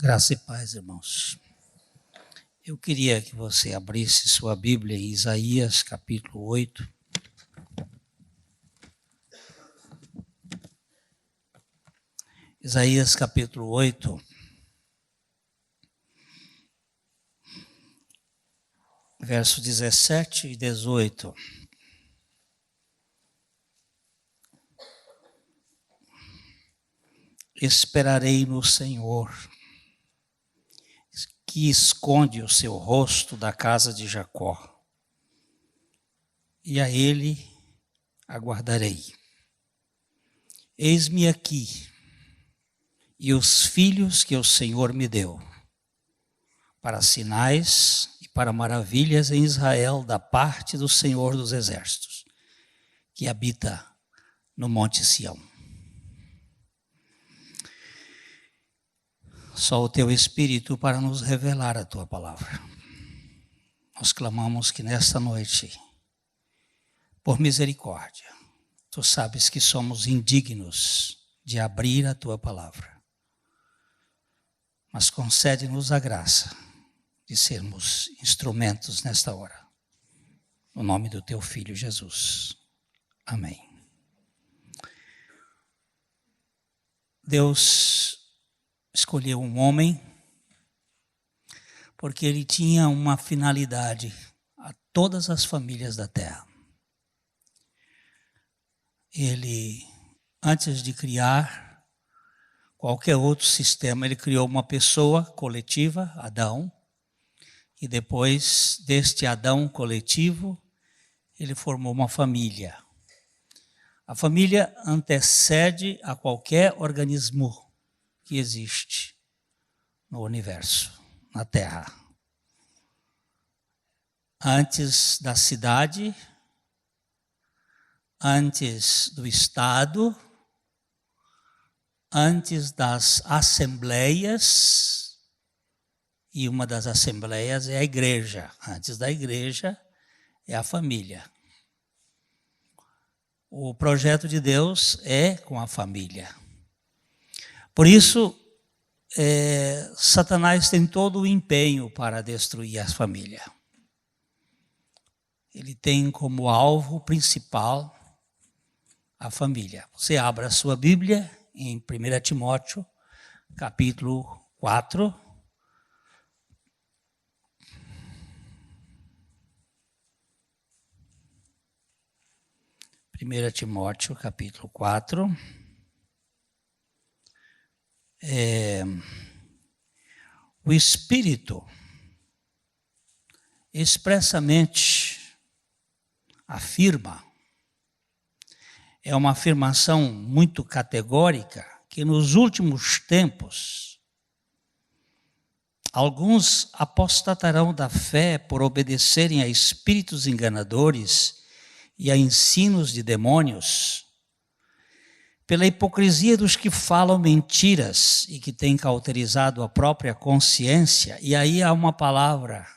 Graça e paz, irmãos. Eu queria que você abrisse sua Bíblia em Isaías, capítulo 8. Isaías, capítulo 8. Verso 17 e 18. Esperarei no Senhor, que esconde o seu rosto da casa de Jacó, e a ele aguardarei. Eis-me aqui, e os filhos que o Senhor me deu, para sinais e para maravilhas em Israel, da parte do Senhor dos Exércitos, que habita no Monte Sião. Só o teu Espírito para nos revelar a tua palavra. Nós clamamos que nesta noite, por misericórdia, tu sabes que somos indignos de abrir a tua palavra, mas concede-nos a graça de sermos instrumentos nesta hora. No nome do teu Filho Jesus. Amém. Deus escolheu um homem porque ele tinha uma finalidade a todas as famílias da terra. Ele, antes de criar qualquer outro sistema, ele criou uma pessoa coletiva, Adão, e depois deste Adão coletivo, ele formou uma família. A família antecede a qualquer organismo que existe no universo, na Terra. Antes da cidade, antes do Estado, antes das assembleias, e uma das assembleias é a igreja. Antes da igreja é a família. O projeto de Deus é com a família. Por isso, Satanás tem todo o empenho para destruir a família. Ele tem como alvo principal a família. Você abra a sua Bíblia em 1 Timóteo, capítulo 4. Primeira Timóteo, capítulo 4. O Espírito expressamente afirma, é uma afirmação muito categórica, que nos últimos tempos, alguns apostatarão da fé por obedecerem a espíritos enganadores e a ensinos de demônios, pela hipocrisia dos que falam mentiras e que têm cauterizado a própria consciência. E aí há uma palavra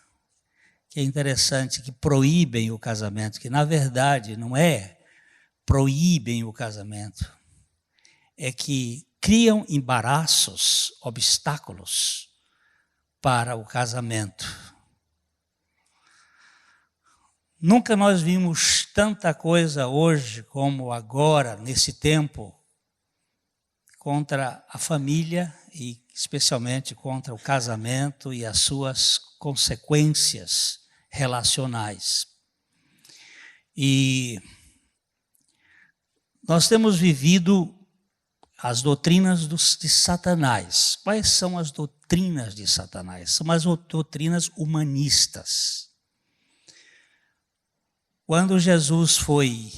que é interessante, que proíbem o casamento, que na verdade não é proíbem o casamento, é que criam embaraços, obstáculos para o casamento. Nunca nós vimos tanta coisa hoje como agora, nesse tempo, contra a família e especialmente contra o casamento e as suas consequências relacionais. E nós temos vivido as doutrinas de Satanás. Quais são as doutrinas de Satanás? São as doutrinas humanistas. Quando Jesus foi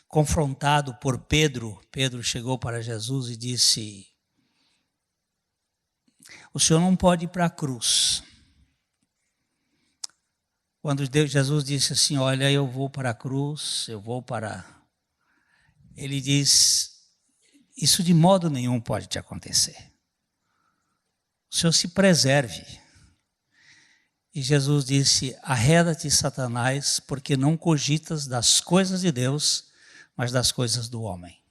confrontado por Pedro, Pedro chegou para Jesus e disse: o senhor não pode ir para a cruz. Quando Jesus disse assim: olha, eu vou para a cruz, ele diz: isso de modo nenhum pode te acontecer. O senhor se preserve. E Jesus disse: arreda-te, Satanás, porque não cogitas das coisas de Deus, mas das coisas do homem.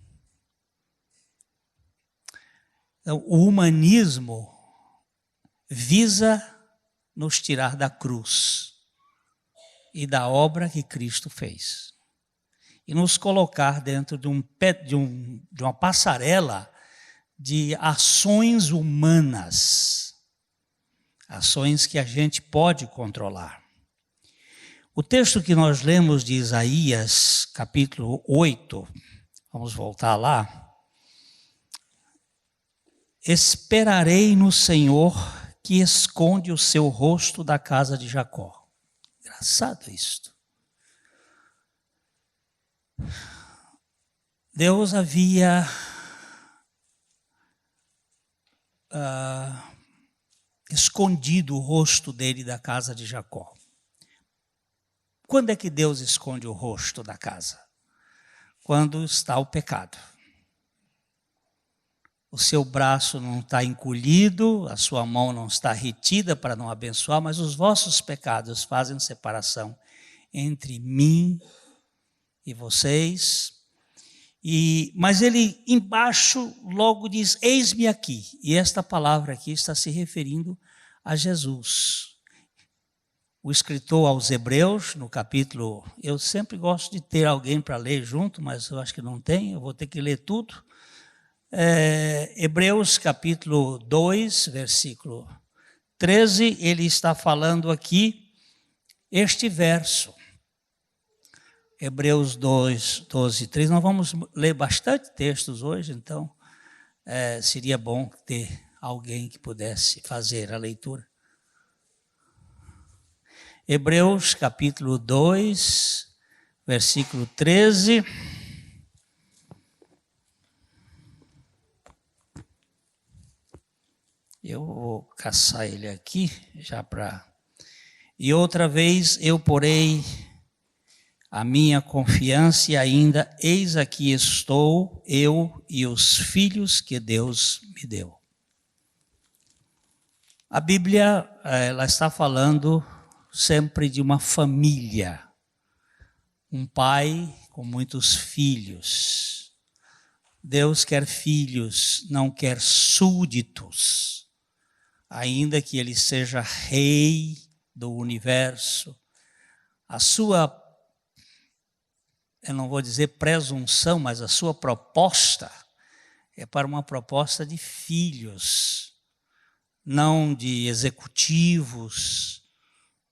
Então, o humanismo visa nos tirar da cruz e da obra que Cristo fez e nos colocar dentro de uma passarela de ações humanas, ações que a gente pode controlar. O texto que nós lemos de Isaías, capítulo 8, vamos voltar lá. Esperarei no Senhor que esconde o seu rosto da casa de Jacó. Engraçado isto. Deus havia escondido o rosto dele da casa de Jacó. Quando é que Deus esconde o rosto da casa? Quando está o pecado. O seu braço não está encolhido, a sua mão não está retida para não abençoar, mas os vossos pecados fazem separação entre mim e vocês. Mas ele embaixo logo diz, eis-me aqui. E esta palavra aqui está se referindo a Jesus. O escritor aos Hebreus, no capítulo, eu sempre gosto de ter alguém para ler junto, mas eu acho que não tem, eu vou ter que ler tudo. Hebreus capítulo 2, versículo 13, ele está falando aqui este verso. Hebreus 2, 12 e 13. Nós vamos ler bastante textos hoje, então seria bom ter alguém que pudesse fazer a leitura. Hebreus capítulo 2, versículo 13. Eu vou caçar ele aqui, já para... E outra vez eu porei a minha confiança e ainda, eis aqui estou, eu e os filhos que Deus me deu. A Bíblia, ela está falando sempre de uma família, um pai com muitos filhos. Deus quer filhos, não quer súditos. Ainda que ele seja rei do universo, a sua, eu não vou dizer presunção, mas a sua proposta é para uma proposta de filhos, não de executivos,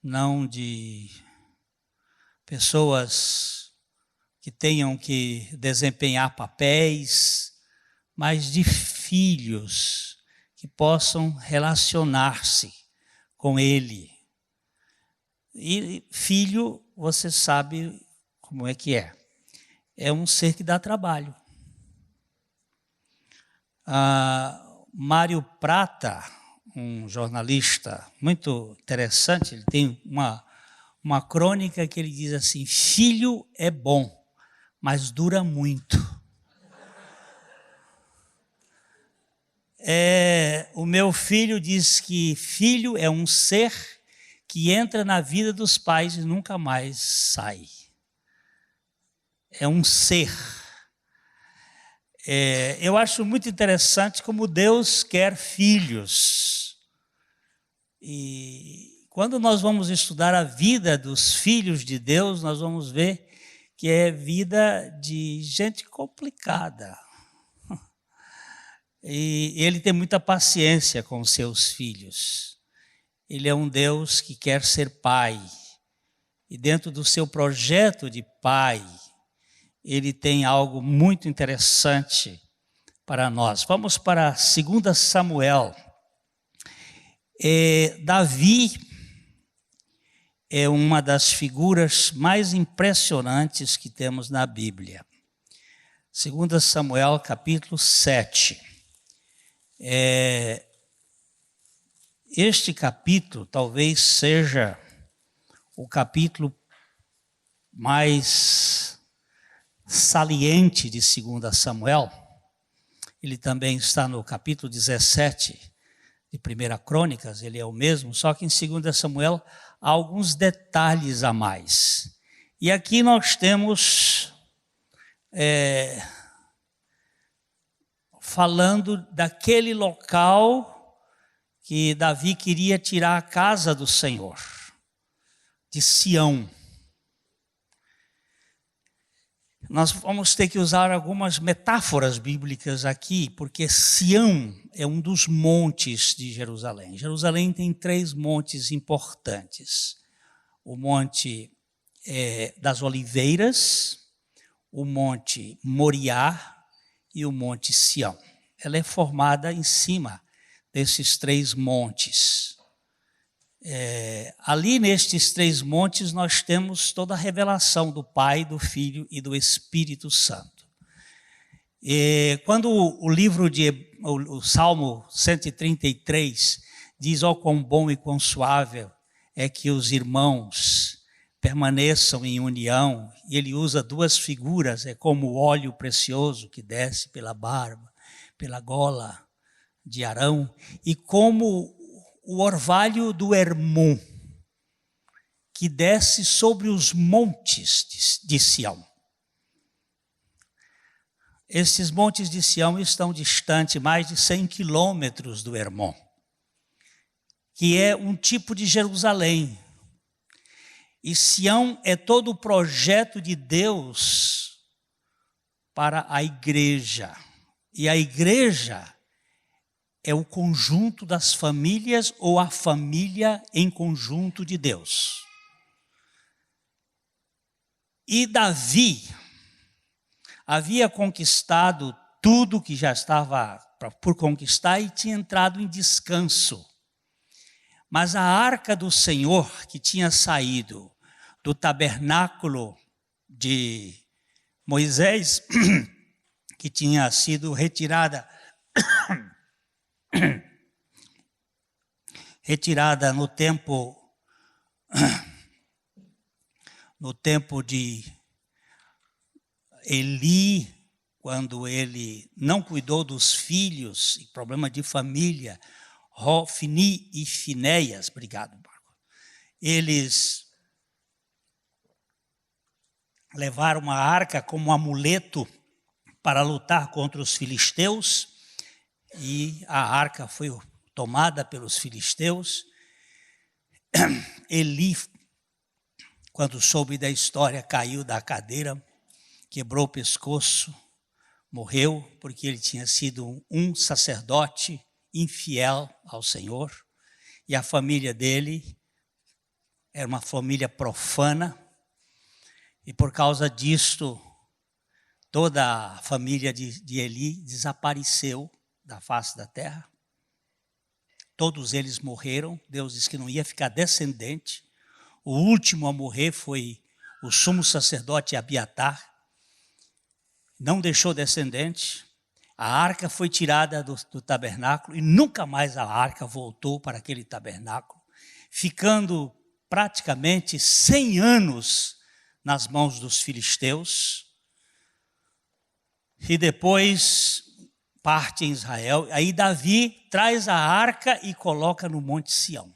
não de pessoas que tenham que desempenhar papéis, mas de filhos que possam relacionar-se com ele. E filho, você sabe como é que é. É um ser que dá trabalho. Mário Prata, um jornalista muito interessante, ele tem uma crônica que ele diz assim, filho é bom, mas dura muito. O meu filho diz que filho é um ser que entra na vida dos pais e nunca mais sai. É um ser. Eu acho muito interessante como Deus quer filhos. E quando nós vamos estudar a vida dos filhos de Deus, nós vamos ver que é vida de gente complicada. E ele tem muita paciência com os seus filhos. Ele é um Deus que quer ser pai. E dentro do seu projeto de pai, ele tem algo muito interessante para nós. Vamos para 2 Samuel. Davi é uma das figuras mais impressionantes que temos na Bíblia. 2 Samuel, capítulo 7. Este capítulo talvez seja o capítulo mais saliente de 2 Samuel. Ele também está no capítulo 17 de 1 Crônicas, ele é o mesmo, só que em 2 Samuel há alguns detalhes a mais. E aqui nós temos falando daquele local que Davi queria tirar a casa do Senhor, de Sião. Nós vamos ter que usar algumas metáforas bíblicas aqui, porque Sião é um dos montes de Jerusalém. Jerusalém tem 3 montes importantes. O Monte das Oliveiras, o Monte Moriá e o Monte Sião. Ela é formada em cima desses 3 montes. Ali nestes 3 montes nós temos toda a revelação do Pai, do Filho e do Espírito Santo. Quando o Salmo 133 diz: ó, quão bom e quão suave é que os irmãos permaneçam em união, e ele usa 2 figuras, é como o óleo precioso que desce pela barba, pela gola de Arão, e como o orvalho do Hermon, que desce sobre os montes de Sião. Esses montes de Sião estão distantes mais de 100 quilômetros do Hermon, que é um tipo de Jerusalém. E Sião é todo o projeto de Deus para a igreja. E a igreja é o conjunto das famílias, ou a família em conjunto de Deus. E Davi havia conquistado tudo que já estava por conquistar e tinha entrado em descanso. Mas a arca do Senhor, que tinha saído do tabernáculo de Moisés, que tinha sido retirada no tempo de Eli, quando ele não cuidou dos filhos, e problema de família, Hofni e Finéias, obrigado, Marco. Eles levaram uma arca como um amuleto para lutar contra os filisteus, e a arca foi tomada pelos filisteus. Eli, quando soube da história, caiu da cadeira, quebrou o pescoço, morreu, porque ele tinha sido um sacerdote infiel ao Senhor, e a família dele era uma família profana, e por causa disto, toda a família de Eli desapareceu da face da terra. Todos eles morreram. Deus disse que não ia ficar descendente. O último a morrer foi o sumo sacerdote Abiatar. Não deixou descendente. A arca foi tirada do tabernáculo e nunca mais a arca voltou para aquele tabernáculo, ficando praticamente 100 anos nas mãos dos filisteus. E depois parte em Israel. Aí Davi traz a arca e coloca no Monte Sião.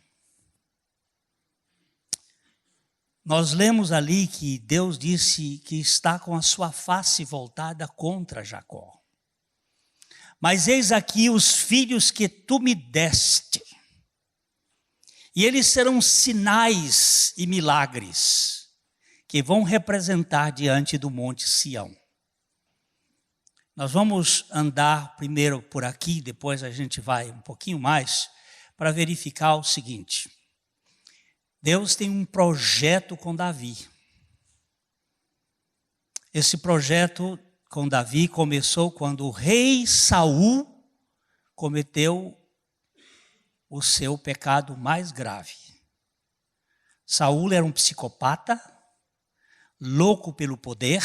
Nós lemos ali que Deus disse que está com a sua face voltada contra Jacó. Mas eis aqui os filhos que tu me deste, e eles serão sinais e milagres que vão representar diante do Monte Sião. Nós vamos andar primeiro por aqui, depois a gente vai um pouquinho mais, para verificar o seguinte: Deus tem um projeto com Davi. Esse projeto com Davi começou quando o rei Saul cometeu o seu pecado mais grave. Saul era um psicopata, louco pelo poder,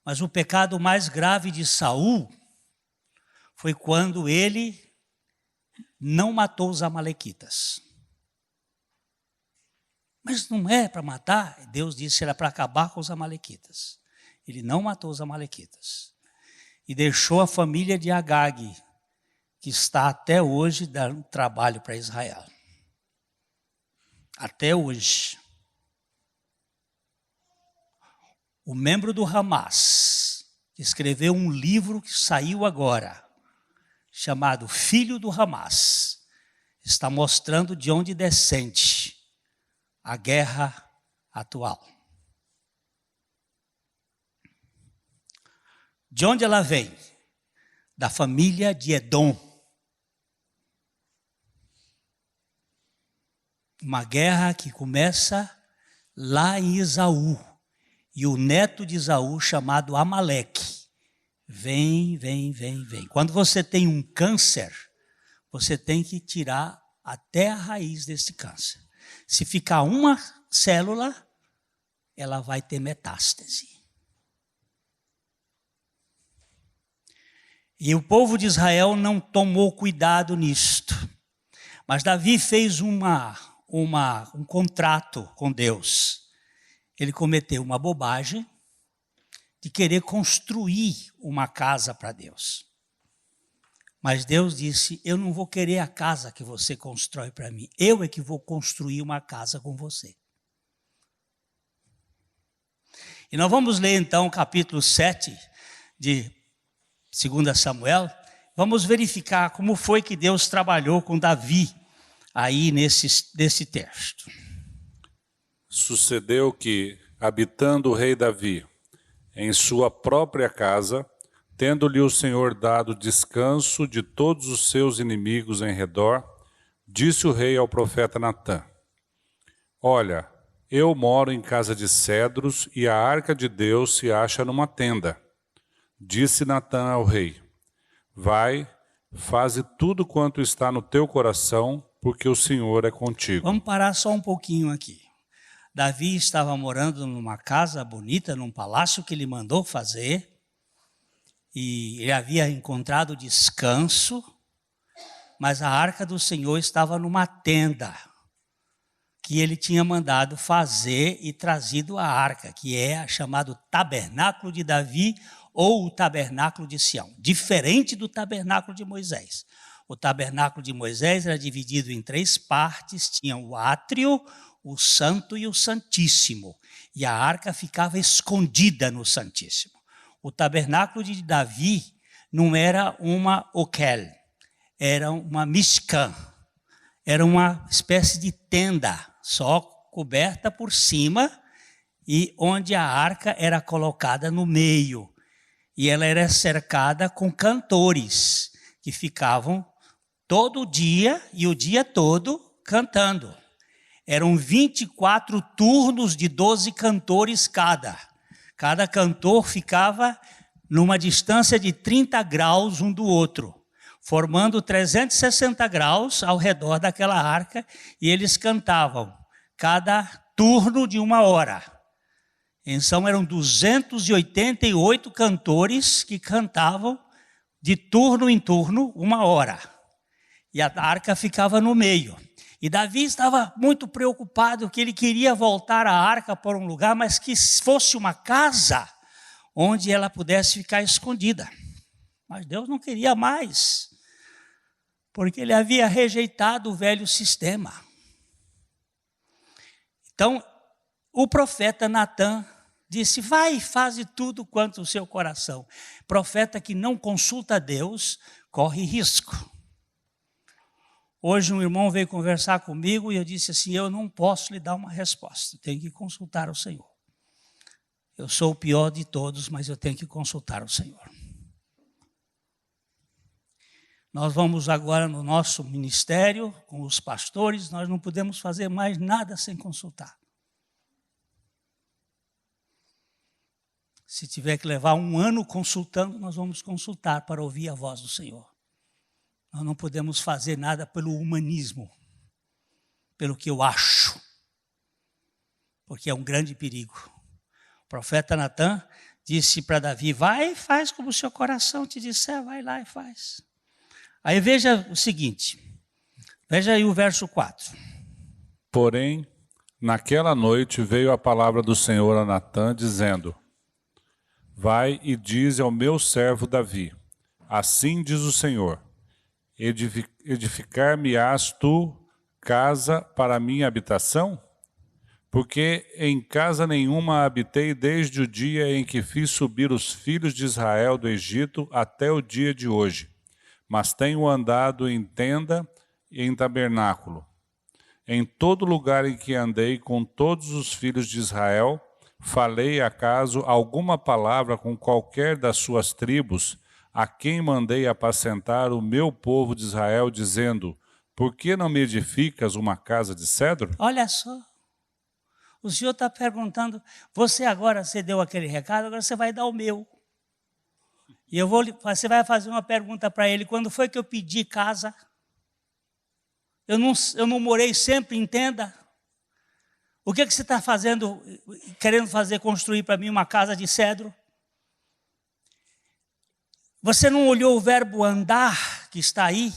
mas o pecado mais grave de Saul foi quando ele não matou os amalequitas. Mas não é para matar, Deus disse que era para acabar com os amalequitas. Ele não matou os amalequitas. E deixou a família de Agag, que está até hoje dando trabalho para Israel. Até hoje. O membro do Hamas, que escreveu um livro que saiu agora, chamado filho do Hamas. Está mostrando de onde descende a guerra atual. De onde ela vem? Da família de Edom. Uma guerra que começa lá em Esaú. E o neto de Esaú, chamado Amaleque, vem. Quando você tem um câncer, você tem que tirar até a raiz desse câncer. Se ficar uma célula, ela vai ter metástase. E o povo de Israel não tomou cuidado nisto. Mas Davi fez um contrato com Deus. Ele cometeu uma bobagem de querer construir uma casa para Deus. Mas Deus disse, eu não vou querer a casa que você constrói para mim. Eu é que vou construir uma casa com você. E nós vamos ler então o capítulo 7 de 2 Samuel. Vamos verificar como foi que Deus trabalhou com Davi aí nesse texto. Sucedeu que, habitando o rei Davi em sua própria casa, tendo-lhe o Senhor dado descanso de todos os seus inimigos em redor, disse o rei ao profeta Natã: olha, eu moro em casa de cedros e a arca de Deus se acha numa tenda. Disse Natã ao rei: vai, faze tudo quanto está no teu coração, porque o Senhor é contigo. Vamos parar só um pouquinho aqui. Davi estava morando numa casa bonita, num palácio que ele mandou fazer, e ele havia encontrado descanso, mas a arca do Senhor estava numa tenda, que ele tinha mandado fazer e trazido a arca, que é chamado tabernáculo de Davi, ou o tabernáculo de Sião, diferente do tabernáculo de Moisés. O tabernáculo de Moisés era dividido em 3 partes, tinha o átrio, o santo e o santíssimo, e a arca ficava escondida no santíssimo. O tabernáculo de Davi não era uma okel, era uma mishkan, era uma espécie de tenda, só coberta por cima, e onde a arca era colocada no meio. E ela era cercada com cantores, que ficavam todo dia e o dia todo cantando. Eram 24 turnos de 12 cantores cada. Cada cantor ficava numa distância de 30 graus um do outro, formando 360 graus ao redor daquela arca, e eles cantavam cada turno de 1 hora. Então eram 288 cantores que cantavam de turno em turno 1 hora. E a arca ficava no meio. E Davi estava muito preocupado que ele queria voltar a arca para um lugar, mas que fosse uma casa onde ela pudesse ficar escondida. Mas Deus não queria mais, porque ele havia rejeitado o velho sistema. Então, o profeta Natã disse, vai e faze tudo quanto o seu coração. Profeta que não consulta a Deus, corre risco. Hoje um irmão veio conversar comigo e eu disse assim, eu não posso lhe dar uma resposta, tenho que consultar o Senhor. Eu sou o pior de todos, mas eu tenho que consultar o Senhor. Nós vamos agora no nosso ministério, com os pastores, nós não podemos fazer mais nada sem consultar. Se tiver que levar 1 ano consultando, nós vamos consultar para ouvir a voz do Senhor. Nós não podemos fazer nada pelo humanismo, pelo que eu acho, porque é um grande perigo. O profeta Natã disse para Davi, vai e faz como o seu coração te disser, vai lá e faz. Aí veja o seguinte, veja aí o verso 4. Porém, naquela noite veio a palavra do Senhor a Natã, dizendo, vai e dize ao meu servo Davi, assim diz o Senhor, edificar-me-ás tu casa para a minha habitação? Porque em casa nenhuma habitei desde o dia em que fiz subir os filhos de Israel do Egito até o dia de hoje. mas tenho andado em tenda e em tabernáculo. Em todo lugar em que andei com todos os filhos de Israel, falei acaso alguma palavra com qualquer das suas tribos, a quem mandei apacentar o meu povo de Israel, dizendo: por que não me edificas uma casa de cedro? Olha só, o Senhor está perguntando, você deu aquele recado, agora você vai dar o meu. E você vai fazer uma pergunta para ele, quando foi que eu pedi casa? Eu não morei sempre em tenda? O que você está fazendo, querendo construir para mim uma casa de cedro? Você não olhou o verbo andar que está aí?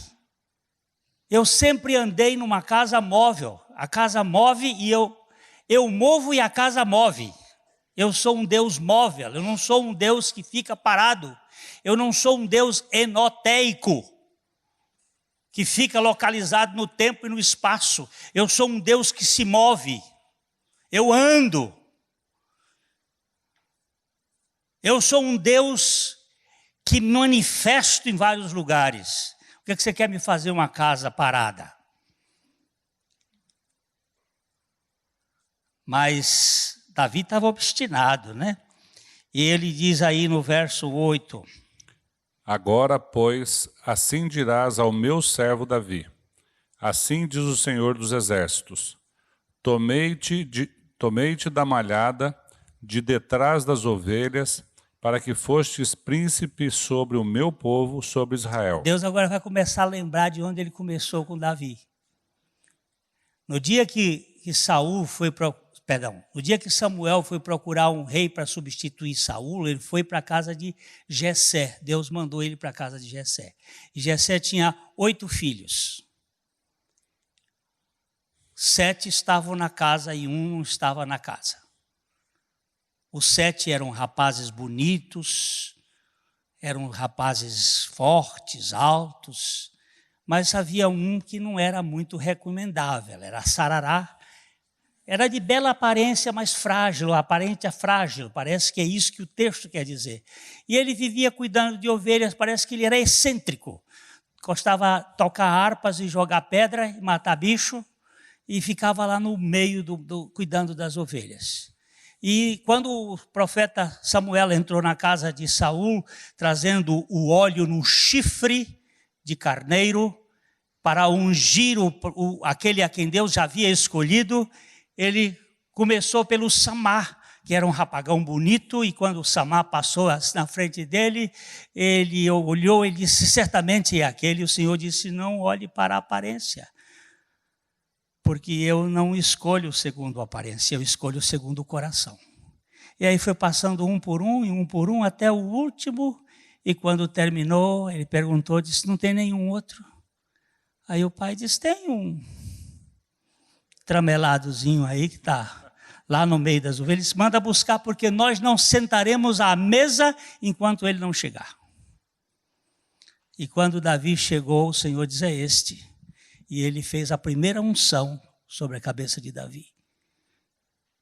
Eu sempre andei numa casa móvel. A casa move e eu movo e a casa move. Eu sou um Deus móvel, eu não sou um Deus que fica parado. Eu não sou um Deus enoteico, que fica localizado no tempo e no espaço. Eu sou um Deus que se move. Eu ando. Eu sou um Deus que manifesto em vários lugares. Por que você quer me fazer uma casa parada? Mas Davi estava obstinado, né? E ele diz aí no verso 8... Agora, pois, assim dirás ao meu servo Davi: assim diz o Senhor dos Exércitos: tomei-te da malhada, de detrás das ovelhas, para que fostes príncipe sobre o meu povo, sobre Israel. Deus agora vai começar a lembrar de onde ele começou com Davi. No dia que no dia que Samuel foi procurar um rei para substituir Saul, ele foi para a casa de Jessé. Deus mandou ele para a casa de Jessé. E Jessé tinha 8 filhos. 7 estavam na casa e 1 não estava na casa. Os 7 eram rapazes bonitos, eram rapazes fortes, altos, mas havia um que não era muito recomendável, era Sarará. Era de bela aparência, mas frágil, a aparência frágil, parece que é isso que o texto quer dizer. E ele vivia cuidando de ovelhas, parece que ele era excêntrico. Gostava de tocar harpas e jogar pedra e matar bicho, e ficava lá no meio cuidando das ovelhas. E quando o profeta Samuel entrou na casa de Saul, trazendo o óleo no chifre de carneiro, para ungir aquele a quem Deus já havia escolhido, ele começou pelo Samar, que era um rapagão bonito, e quando o Samar passou na frente dele, ele olhou e disse: certamente é aquele. O Senhor disse: não olhe para a aparência, porque eu não escolho segundo a aparência, eu escolho segundo o coração. E aí foi passando um por um, até o último, e quando terminou, ele perguntou, disse: não tem nenhum outro? Aí o pai disse: tem um trameladozinho aí que está lá no meio das ovelhas, manda buscar, porque nós não sentaremos à mesa enquanto ele não chegar. E quando Davi chegou, o Senhor diz: é este. E ele fez a primeira unção sobre a cabeça de Davi.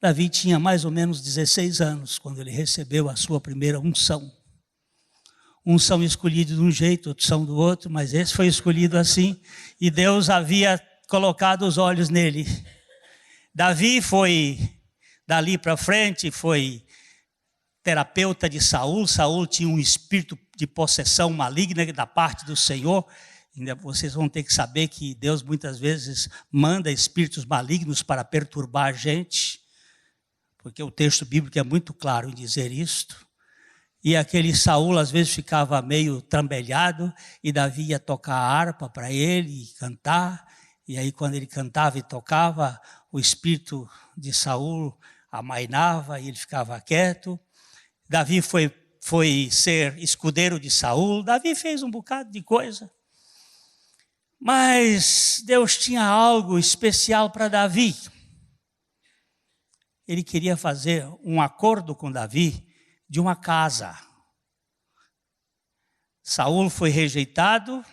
Davi tinha mais ou menos 16 anos quando ele recebeu a sua primeira unção. Unção escolhida de um jeito, unção do outro, mas esse foi escolhido assim, e Deus havia colocado os olhos nele. Davi foi, dali para frente, foi terapeuta de Saul. Saul tinha um espírito de possessão maligna da parte do Senhor. Vocês vão ter que saber que Deus muitas vezes manda espíritos malignos para perturbar a gente, porque o texto bíblico é muito claro em dizer isto. E aquele Saul às vezes ficava meio trambelhado, e Davi ia tocar a harpa para ele e cantar. E aí quando ele cantava e tocava, o espírito de Saul amainava e ele ficava quieto. Davi foi ser escudeiro de Saul. Davi fez um bocado de coisa. Mas Deus tinha algo especial para Davi. Ele queria fazer um acordo com Davi de uma casa. Saul foi rejeitado,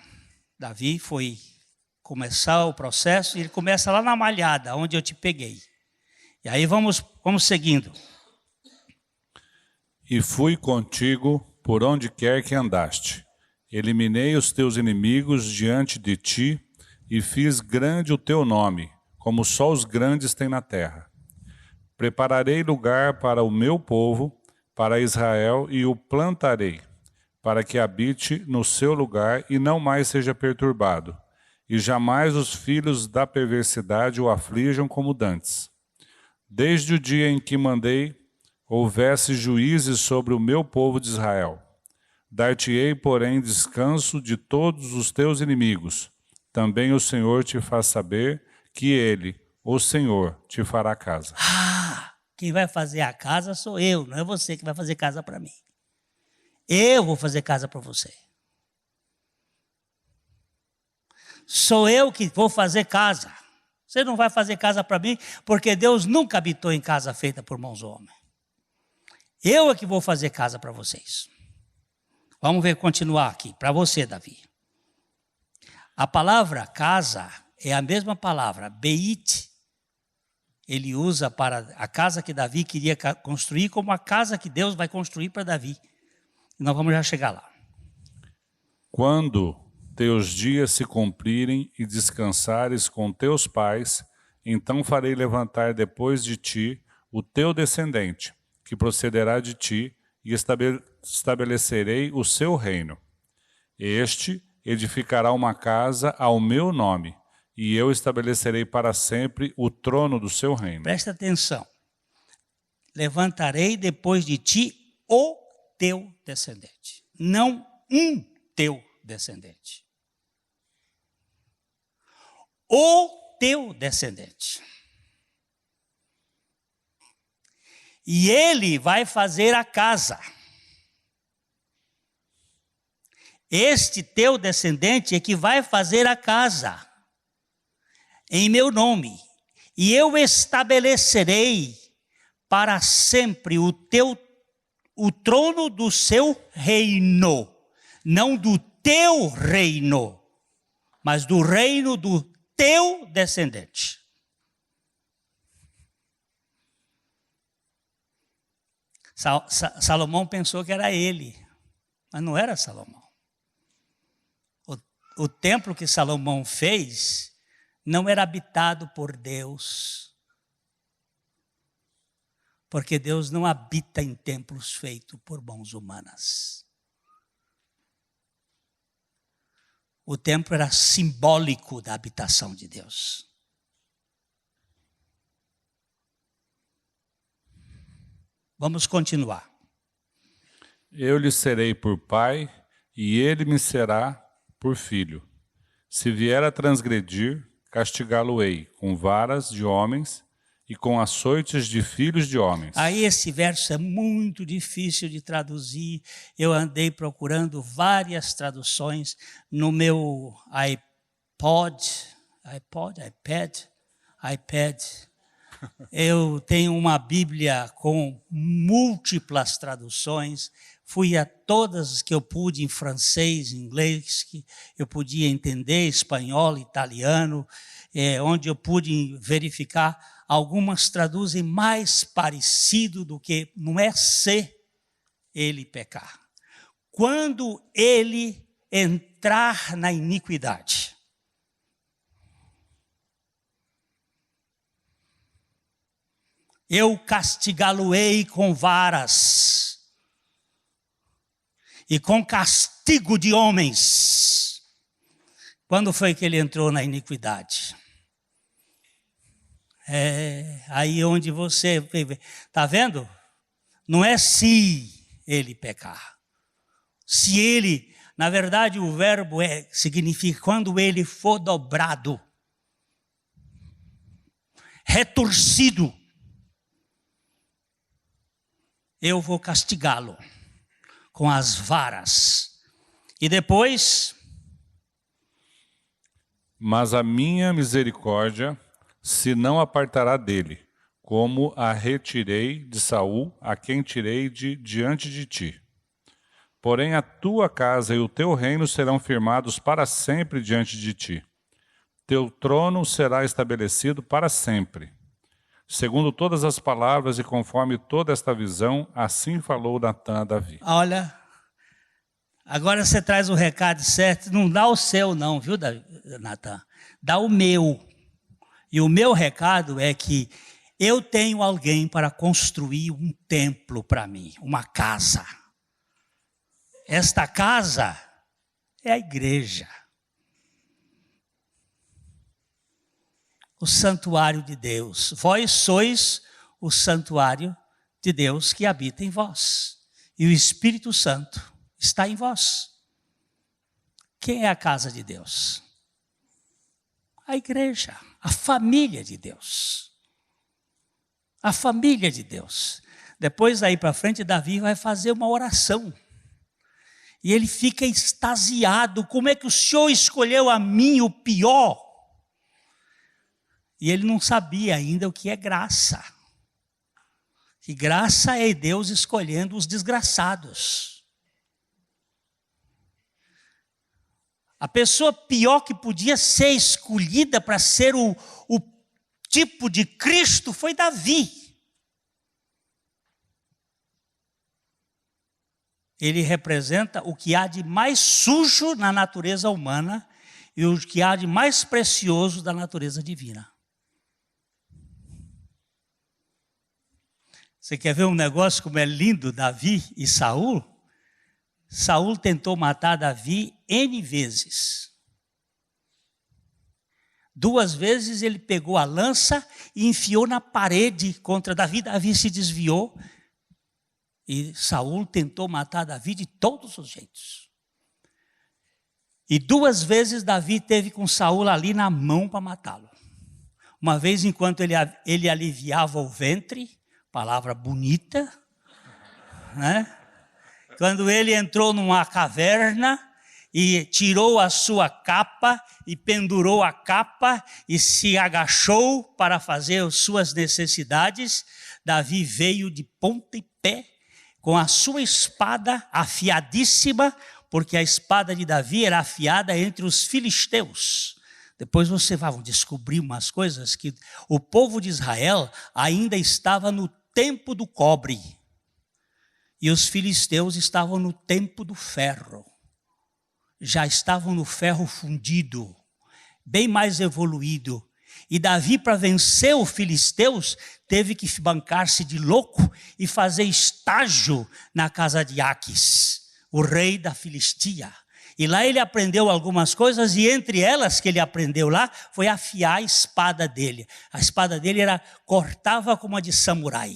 Davi foi começar o processo, e ele começa lá na malhada, onde eu te peguei. E aí vamos seguindo. E fui contigo por onde quer que andaste, Eliminei os teus inimigos diante de ti e fiz grande o teu nome, como só os grandes têm na terra. Prepararei lugar para o meu povo, para Israel, e o plantarei, para que habite no seu lugar e não mais seja perturbado, e jamais os filhos da perversidade o aflijam como dantes. Desde o dia em que mandei, houvesse juízes sobre o meu povo de Israel. Dar-te-ei, porém, descanso de todos os teus inimigos. Também o Senhor te faz saber que Ele, o Senhor, te fará casa. Quem vai fazer a casa sou eu, não é você que vai fazer casa para mim. Eu vou fazer casa para você. Sou eu que vou fazer casa. Você não vai fazer casa para mim, porque Deus nunca habitou em casa feita por mãos do homem. Eu é que vou fazer casa para vocês. Vamos ver, continuar aqui, para você, Davi. A palavra casa é a mesma palavra, Beit. Ele usa para a casa que Davi queria construir, como a casa que Deus vai construir para Davi. Nós vamos já chegar lá. Quando teus dias se cumprirem e descansares com teus pais, então farei levantar depois de ti o teu descendente, que procederá de ti, e estabelecerei o seu reino. Este edificará uma casa ao meu nome, e eu estabelecerei para sempre o trono do seu reino. Presta atenção. Levantarei depois de ti o teu descendente, não um teu descendente. O teu descendente. E ele vai fazer a casa. Este teu descendente é que vai fazer a casa em meu nome. E eu estabelecerei para sempre o trono do seu reino. Não do teu reino, mas do reino do teu descendente. Salomão pensou que era ele, mas não era Salomão. O templo que Salomão fez não era habitado por Deus, porque Deus não habita em templos feitos por mãos humanas. O templo era simbólico da habitação de Deus. Vamos continuar. Eu lhe serei por pai, e ele me será por filho. Se vier a transgredir, castigá-lo-ei com varas de homens e com açoites de filhos de homens. Aí esse verso é muito difícil de traduzir. Eu andei procurando várias traduções no meu iPad. Eu tenho uma Bíblia com múltiplas traduções. Fui a todas que eu pude, em francês, em inglês, que eu podia entender, espanhol, italiano, onde eu pude verificar. Algumas traduzem mais parecido do que, não é se ele pecar. Quando ele entrar na iniquidade. Eu castigá-lo-ei com varas e com castigo de homens. Quando foi que ele entrou na iniquidade? Aí onde você está vendo? Não é se ele pecar. Se ele, na verdade o verbo significa quando ele for dobrado, retorcido, eu vou castigá-lo com as varas. E depois? Mas a minha misericórdia se não apartará dele, como a retirei de Saul, a quem tirei de diante de ti. Porém a tua casa e o teu reino serão firmados para sempre diante de ti. Teu trono será estabelecido para sempre. Segundo todas as palavras e conforme toda esta visão, assim falou Natã a Davi. Olha, Agora você traz o recado certo, não dá o seu não, viu, Natan? Dá o meu. E o meu recado é que eu tenho alguém para construir um templo para mim, uma casa. Esta casa é a igreja. O santuário de Deus. Vós sois o santuário de Deus que habita em vós. E o Espírito Santo está em vós. Quem é a casa de Deus? A igreja, a família de Deus. A família de Deus. Depois daí para frente, Davi vai fazer uma oração. E ele fica extasiado. Como é que o Senhor escolheu a mim, o pior? E ele não sabia ainda o que é graça. E graça é Deus escolhendo os desgraçados. A pessoa pior que podia ser escolhida para ser o tipo de Cristo foi Davi. Ele representa o que há de mais sujo na natureza humana e o que há de mais precioso da natureza divina. Você quer ver um negócio como é lindo, Davi e Saul? Saul tentou matar Davi N vezes. 2 vezes ele pegou a lança e enfiou na parede contra Davi. Davi se desviou e Saul tentou matar Davi de todos os jeitos. E 2 vezes Davi teve com Saul ali na mão para matá-lo. Uma vez enquanto ele aliviava o ventre, palavra bonita, né? Quando ele entrou numa caverna e tirou a sua capa e pendurou a capa e se agachou para fazer as suas necessidades, Davi veio de ponta e pé com a sua espada afiadíssima, porque a espada de Davi era afiada entre os filisteus. Depois você vai descobrir umas coisas que o povo de Israel ainda estava no tempo do cobre. E os filisteus estavam no tempo do ferro. Já estavam no ferro fundido, bem mais evoluído. E Davi, para vencer os filisteus, teve que bancar-se de louco e fazer estágio na casa de Aquis, o rei da Filistia. E lá ele aprendeu algumas coisas, e entre elas que ele aprendeu lá, foi afiar a espada dele. A espada dele cortava como a de samurai.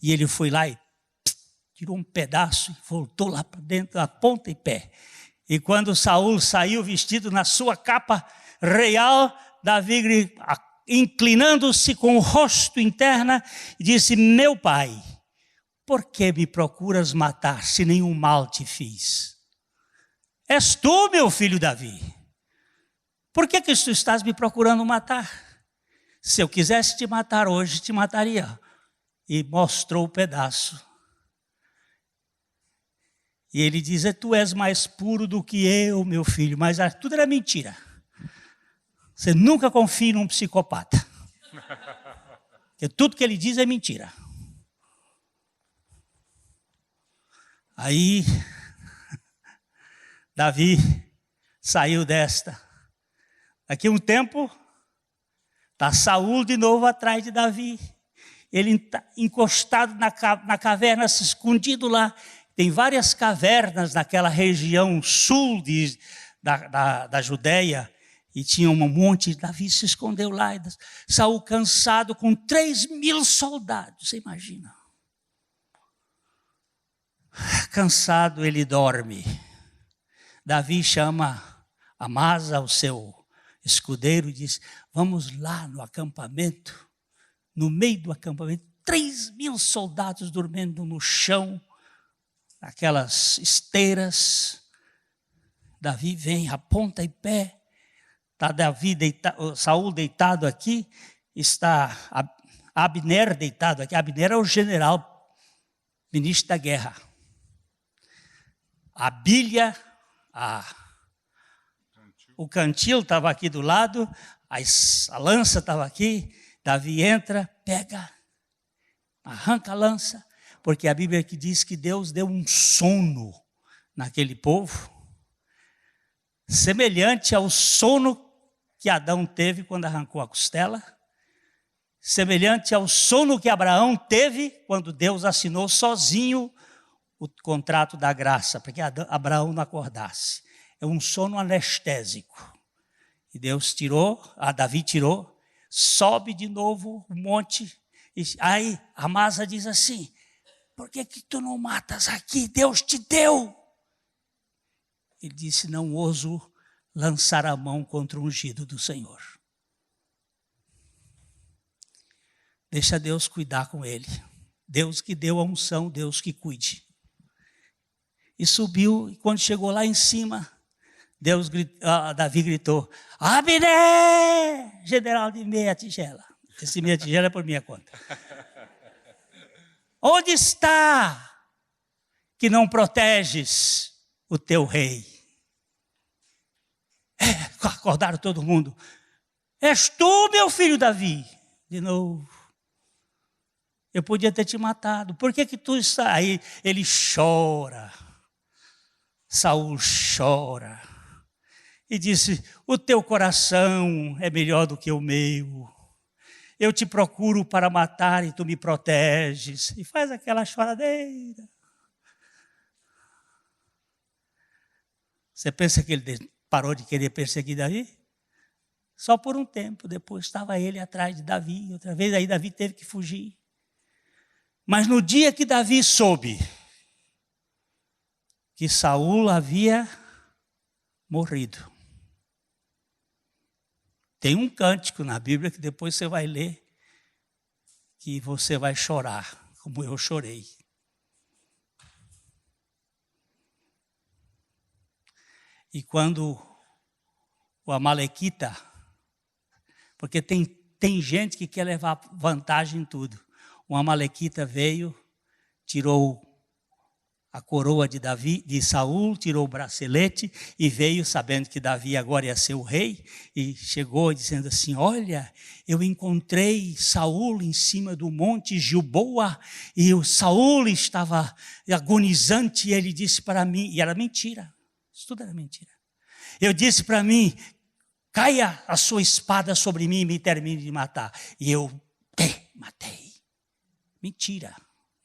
E ele foi lá e tirou um pedaço e voltou lá para dentro, a ponta e pé. E quando Saul saiu vestido na sua capa real, Davi, inclinando-se com o rosto em terra, disse: meu pai, por que me procuras matar se nenhum mal te fiz? És tu, meu filho Davi. Por que tu estás me procurando matar? Se eu quisesse te matar hoje, te mataria. E mostrou o pedaço. E ele diz: tu és mais puro do que eu, meu filho. Mas tudo era mentira. Você nunca confie num psicopata. Porque tudo que ele diz é mentira. Aí Davi saiu desta. Daqui a um tempo, está Saul de novo atrás de Davi. Ele está encostado na caverna, se escondido lá. Tem várias cavernas naquela região sul da Judéia. E tinha um monte, Davi se escondeu lá. E Saul cansado com 3.000 soldados, você imagina. Cansado, ele dorme. Davi chama Amasa, o seu escudeiro, e diz: vamos lá no acampamento. No meio do acampamento, 3.000 soldados dormindo no chão, naquelas esteiras. Davi vem, aponta em pé. Está Saul deitado aqui, está Abner deitado aqui. Abner é o general, ministro da guerra. A bilha, o cantil estava aqui do lado, a lança estava aqui. Davi entra, pega, arranca a lança, porque a Bíblia aqui diz que Deus deu um sono naquele povo, semelhante ao sono que Adão teve quando arrancou a costela, semelhante ao sono que Abraão teve quando Deus assinou sozinho o contrato da graça, para que Abraão não acordasse. É um sono anestésico. E Davi tirou, sobe de novo o monte. E aí Amasa diz assim: por que tu não matas aqui? Deus te deu. Ele disse: não ouso lançar a mão contra o ungido do Senhor. Deixa Deus cuidar com ele. Deus que deu a unção, Deus que cuide. E subiu, e quando chegou lá em cima, Davi gritou: Abner, general de meia tigela. Esse meia tigela é por minha conta. Onde está que não proteges o teu rei? Acordaram todo mundo. És tu, meu filho Davi? De novo. Eu podia ter te matado. Por que tu está aí? Ele chora. Saul chora. E disse: o teu coração é melhor do que o meu. Eu te procuro para matar e tu me proteges. E faz aquela choradeira. Você pensa que ele parou de querer perseguir Davi? Só por um tempo. Depois estava ele atrás de Davi. Outra vez aí Davi teve que fugir. Mas no dia que Davi soube que Saul havia morrido, tem um cântico na Bíblia que depois você vai ler, que você vai chorar, como eu chorei. E quando o amalequita, porque tem gente que quer levar vantagem em tudo. O amalequita veio, tirou a coroa de Saul, tirou o bracelete e veio sabendo que Davi agora ia ser o rei, e chegou dizendo assim: olha, eu encontrei Saul em cima do monte Gilboa, e o Saul estava agonizante, e ele disse para mim, e era mentira, isso tudo era mentira. Eu disse para mim: caia a sua espada sobre mim e me termine de matar. E eu matei. Mentira.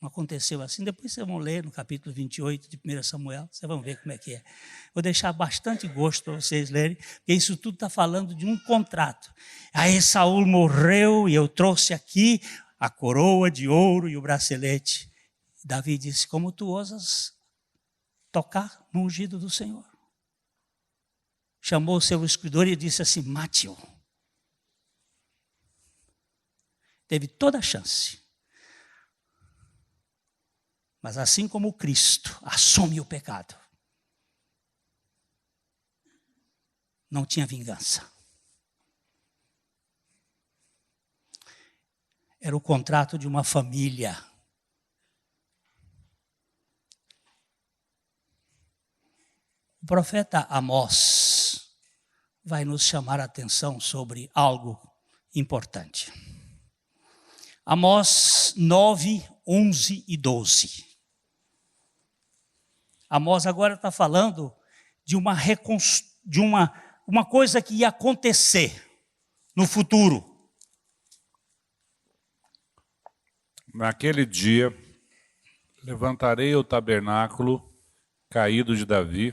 Não aconteceu assim. Depois vocês vão ler no capítulo 28 de 1 Samuel, vocês vão ver como é que é. Vou deixar bastante gosto para vocês lerem, porque isso tudo está falando de um contrato. Aí Saul morreu e eu trouxe aqui a coroa de ouro e o bracelete. Davi disse: como tu ousas tocar no ungido do Senhor? Chamou o seu escritor e disse assim: mate-o. Teve toda a chance. Mas assim como Cristo assume o pecado, não tinha vingança. Era o contrato de uma família. O profeta Amós vai nos chamar a atenção sobre algo importante. Amós 9, 11 e 12. Amós agora está falando de uma coisa que ia acontecer no futuro. Naquele dia, levantarei o tabernáculo caído de Davi,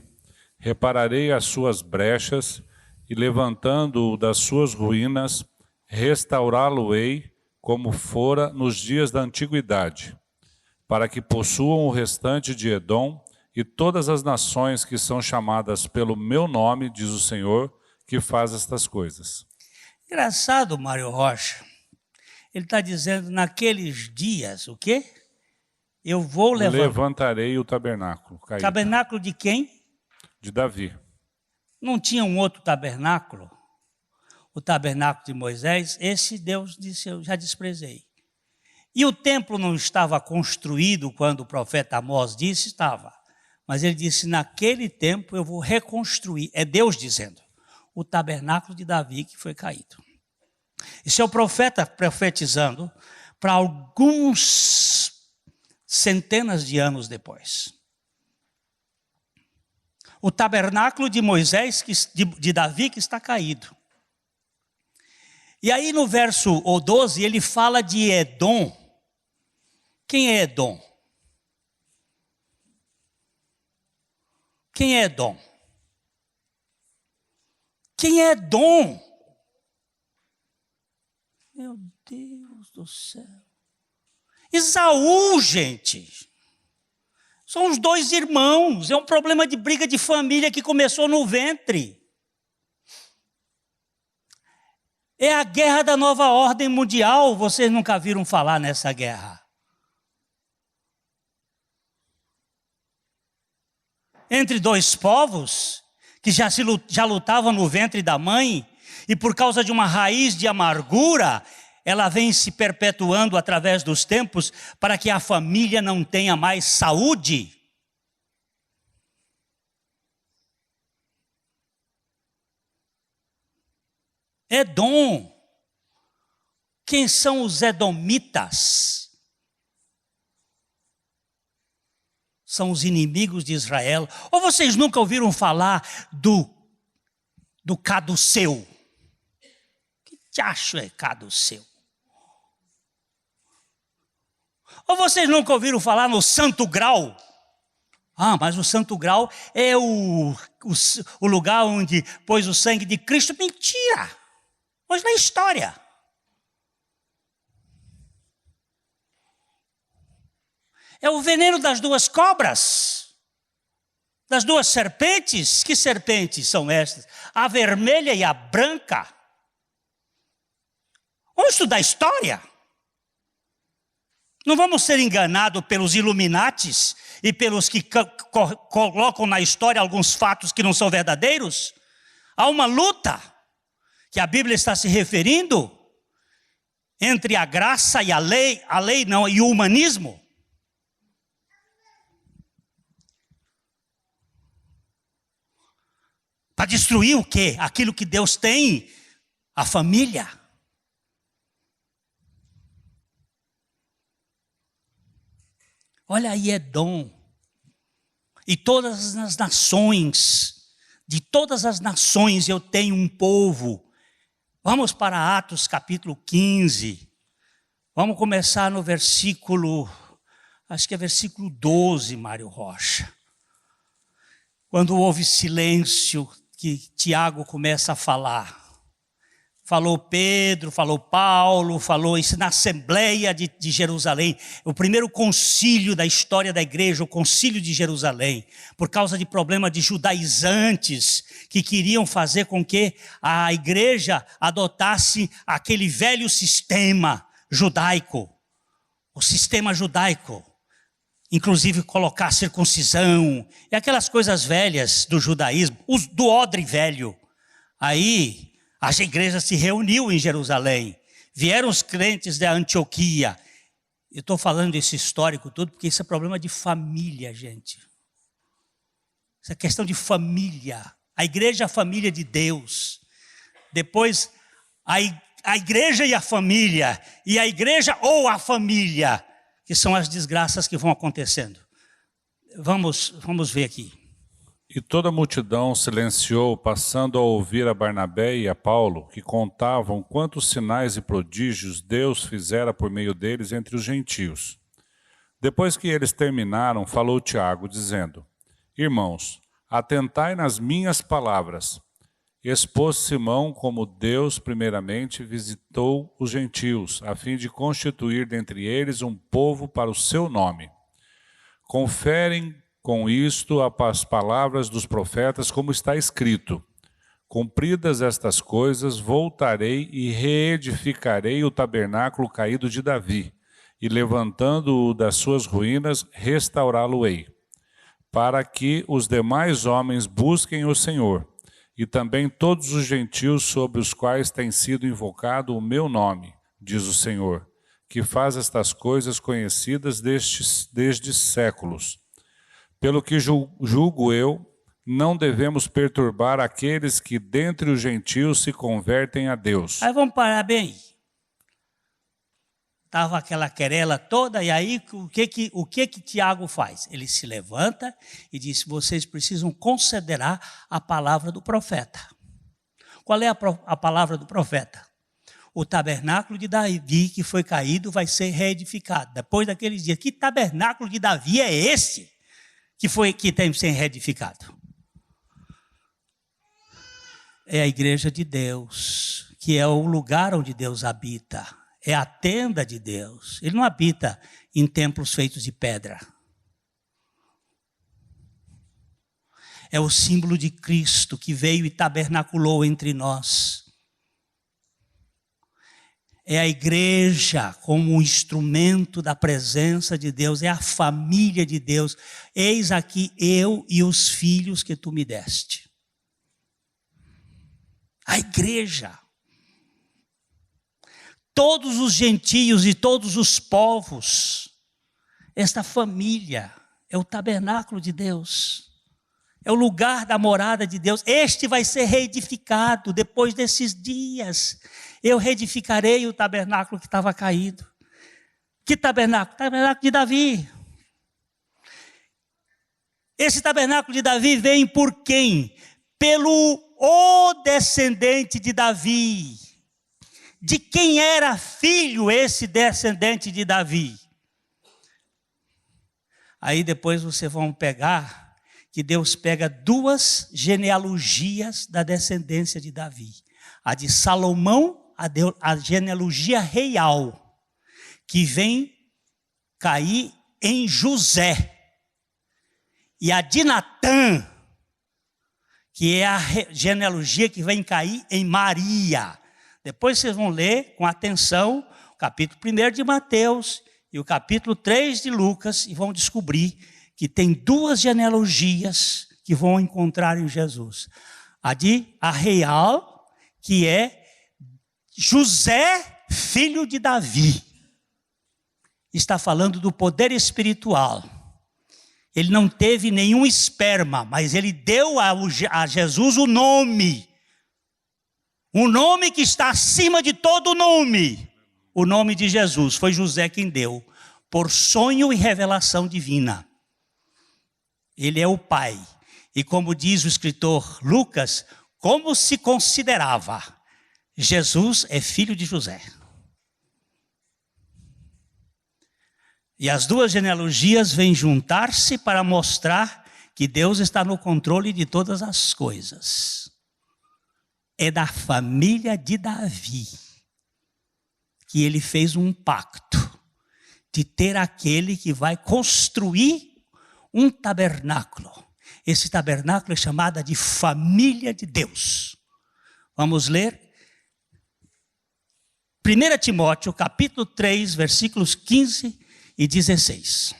repararei as suas brechas e, levantando-o das suas ruínas, restaurá-lo-ei como fora nos dias da antiguidade, para que possuam o restante de Edom e todas as nações que são chamadas pelo meu nome, diz o Senhor, que faz estas coisas. Engraçado, Mário Rocha. Ele está dizendo, naqueles dias, o quê? Eu vou levantarei o tabernáculo caído. Tabernáculo de quem? De Davi. Não tinha um outro tabernáculo? O tabernáculo de Moisés? Esse Deus disse: eu já desprezei. E o templo não estava construído quando o profeta Amós disse? Estava. Mas ele disse: naquele tempo eu vou reconstruir. É Deus dizendo. O tabernáculo de Davi que foi caído. Isso é o profeta profetizando para alguns centenas de anos depois. o tabernáculo de Moisés, de Davi, que está caído. E aí no verso 12 ele fala de Edom. Quem é Edom? Quem é Edom? Quem é Edom? Meu Deus do céu. Esaú, gente. São os dois irmãos. É um problema de briga de família que começou no ventre. É a guerra da nova ordem mundial. Vocês nunca viram falar nessa guerra. Entre dois povos que já lutavam no ventre da mãe, e por causa de uma raiz de amargura, ela vem se perpetuando através dos tempos para que a família não tenha mais saúde. Edom. Quem são os edomitas? São os inimigos de Israel. Ou vocês nunca ouviram falar do caduceu? Que diacho é caduceu? Ou vocês nunca ouviram falar no Santo Grau? Ah, mas o Santo Grau é o lugar onde pôs o sangue de Cristo. Mentira! Hoje na história. É o veneno das duas cobras, das duas serpentes. Que serpentes são estas? A vermelha e a branca. Vamos estudar história. Não vamos ser enganados pelos Illuminatis e pelos que colocam na história alguns fatos que não são verdadeiros. Há uma luta que a Bíblia está se referindo entre a graça e a lei não, e o humanismo. Para destruir o quê? Aquilo que Deus tem, a família. Olha aí Edom. E todas as nações, de todas as nações eu tenho um povo. Vamos para Atos capítulo 15. Vamos começar no versículo, acho que é versículo 12, Mário Rocha. Quando houve silêncio, que Tiago começa a falar. Falou Pedro, falou Paulo, falou isso na Assembleia de Jerusalém. O primeiro concílio da história da igreja, o concílio de Jerusalém. Por causa de problema de judaizantes que queriam fazer com que a igreja adotasse aquele velho sistema judaico. O sistema judaico. Inclusive colocar circuncisão. E aquelas coisas velhas do judaísmo. Do odre velho. Aí as igrejas se reuniu em Jerusalém. Vieram os crentes da Antioquia. Eu estou falando desse histórico todo porque isso é problema de família, gente. Isso é questão de família. A igreja é a família de Deus. Depois, a igreja e a família. E a igreja ou a família. Que são as desgraças que vão acontecendo. Vamos ver aqui. E toda a multidão silenciou, passando a ouvir a Barnabé e a Paulo, que contavam quantos sinais e prodígios Deus fizera por meio deles entre os gentios. Depois que eles terminaram, falou Tiago, dizendo: Irmãos, atentai nas minhas palavras. Expôs Simão como Deus primeiramente visitou os gentios, a fim de constituir dentre eles um povo para o seu nome. Conferem com isto as palavras dos profetas, como está escrito: Cumpridas estas coisas, voltarei e reedificarei o tabernáculo caído de Davi, e levantando-o das suas ruínas, restaurá-lo-ei, para que os demais homens busquem o Senhor, e também todos os gentios sobre os quais tem sido invocado o meu nome, diz o Senhor, que faz estas coisas conhecidas desde séculos. Pelo que julgo eu, não devemos perturbar aqueles que dentre os gentios se convertem a Deus. Aí vamos parar bem. estava aquela querela toda, e aí o que Tiago faz? Ele se levanta e diz: vocês precisam considerar a palavra do profeta. Qual é a palavra do profeta? O tabernáculo de Davi que foi caído vai ser reedificado. Depois daqueles dias, que tabernáculo de Davi é esse que tem que ser reedificado? É a igreja de Deus, que é o lugar onde Deus habita. É a tenda de Deus. Ele não habita em templos feitos de pedra. É o símbolo de Cristo que veio e tabernaculou entre nós. É a igreja como um instrumento da presença de Deus. É a família de Deus. Eis aqui eu e os filhos que tu me deste. A igreja. Todos os gentios e todos os povos. Esta família é o tabernáculo de Deus. É o lugar da morada de Deus. Este vai ser reedificado depois desses dias. Eu reedificarei o tabernáculo que estava caído. Que tabernáculo? Tabernáculo de Davi. Esse tabernáculo de Davi vem por quem? Pelo descendente de Davi. De quem era filho esse descendente de Davi? Aí depois vocês vão pegar que Deus pega duas genealogias da descendência de Davi. A de Salomão, a genealogia real, que vem cair em José. E a de Natã, que é a genealogia que vem cair em Maria. Depois vocês vão ler com atenção o capítulo 1 de Mateus e o capítulo 3 de Lucas e vão descobrir que tem duas genealogias que vão encontrar em Jesus. A real, que é José, filho de Davi. Está falando do poder espiritual. Ele não teve nenhum esperma, mas ele deu a Jesus o nome. Um nome que está acima de todo nome. O nome de Jesus. Foi José quem deu, por sonho e revelação divina. Ele é o pai. E como diz o escritor Lucas, como se considerava? Jesus é filho de José. E as duas genealogias vêm juntar-se para mostrar que Deus está no controle de todas as coisas. É da família de Davi que ele fez um pacto de ter aquele que vai construir um tabernáculo. Esse tabernáculo é chamado de família de Deus. Vamos ler 1 Timóteo, capítulo 3, versículos 15 e 16.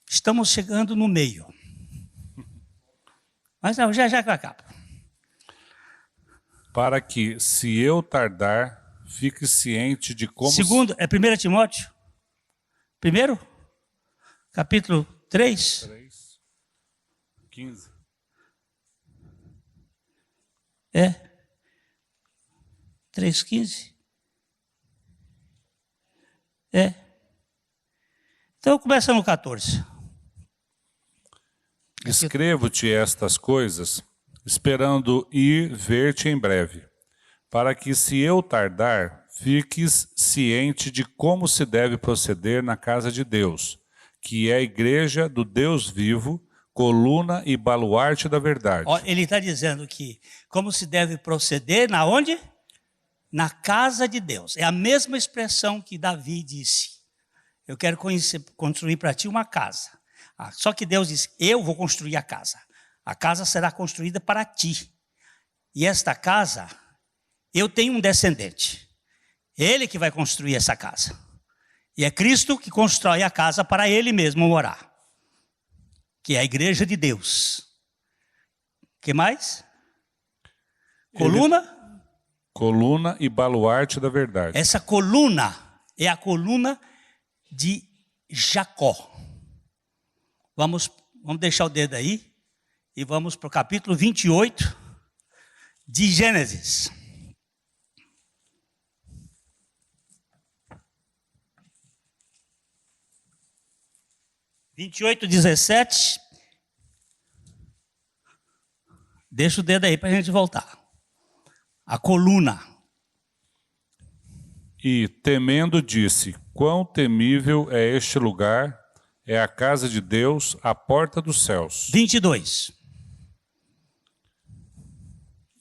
Estamos chegando no meio. Mas não, já que eu acabo. Para que, se eu tardar, fique ciente de como... Segundo, é 1 Timóteo? Primeiro? Capítulo 3? 15. É. 3,15? É. Então começa no 14. Escrevo-te estas coisas, esperando ir ver-te em breve, para que, se eu tardar, fiques ciente de como se deve proceder na casa de Deus, que é a igreja do Deus vivo, coluna e baluarte da verdade. Ele está dizendo que como se deve proceder na onde? Na casa de Deus. É a mesma expressão que Davi disse. Eu quero construir para ti uma casa. Só que Deus disse, eu vou construir a casa. A casa será construída para ti. E esta casa, eu tenho um descendente. Ele que vai construir essa casa. E é Cristo que constrói a casa para ele mesmo morar. Que é a igreja de Deus. O que mais? Coluna? Coluna e baluarte da verdade. Essa coluna é a coluna de Jacó. Vamos deixar o dedo aí e vamos para o capítulo 28 de Gênesis. 28, 17. Deixa o dedo aí para a gente voltar. A coluna. E, temendo, disse: quão temível é este lugar, é a casa de Deus, a porta dos céus. 22.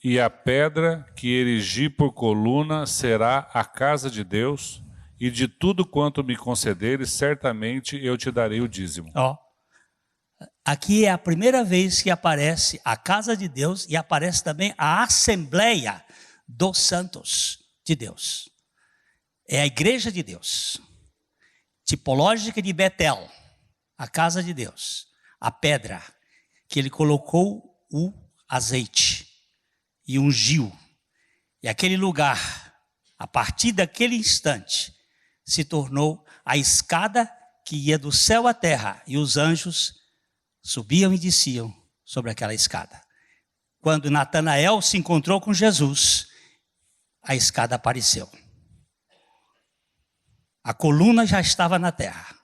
E a pedra que erigi por coluna será a casa de Deus, e de tudo quanto me concederes, certamente eu te darei o dízimo. Ó, aqui é a primeira vez que aparece a casa de Deus e aparece também a Assembleia dos Santos de Deus. É a igreja de Deus, tipológica de Betel, a casa de Deus, a pedra que ele colocou o azeite e ungiu. E aquele lugar, a partir daquele instante, se tornou a escada que ia do céu à terra, e os anjos subiam e desciam sobre aquela escada. Quando Natanael se encontrou com Jesus, a escada apareceu. A coluna já estava na terra.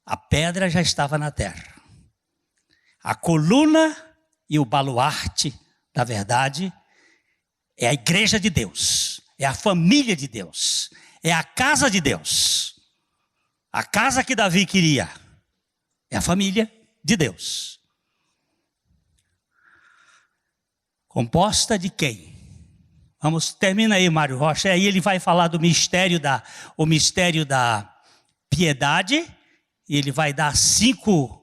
A pedra já estava na terra. A coluna e o baluarte da verdade é a igreja de Deus, é a família de Deus, é a casa de Deus. A casa que Davi queria é a família de Deus. Composta de quem? Vamos, termina aí, Mário Rocha. Aí ele vai falar do mistério da piedade, e ele vai dar 5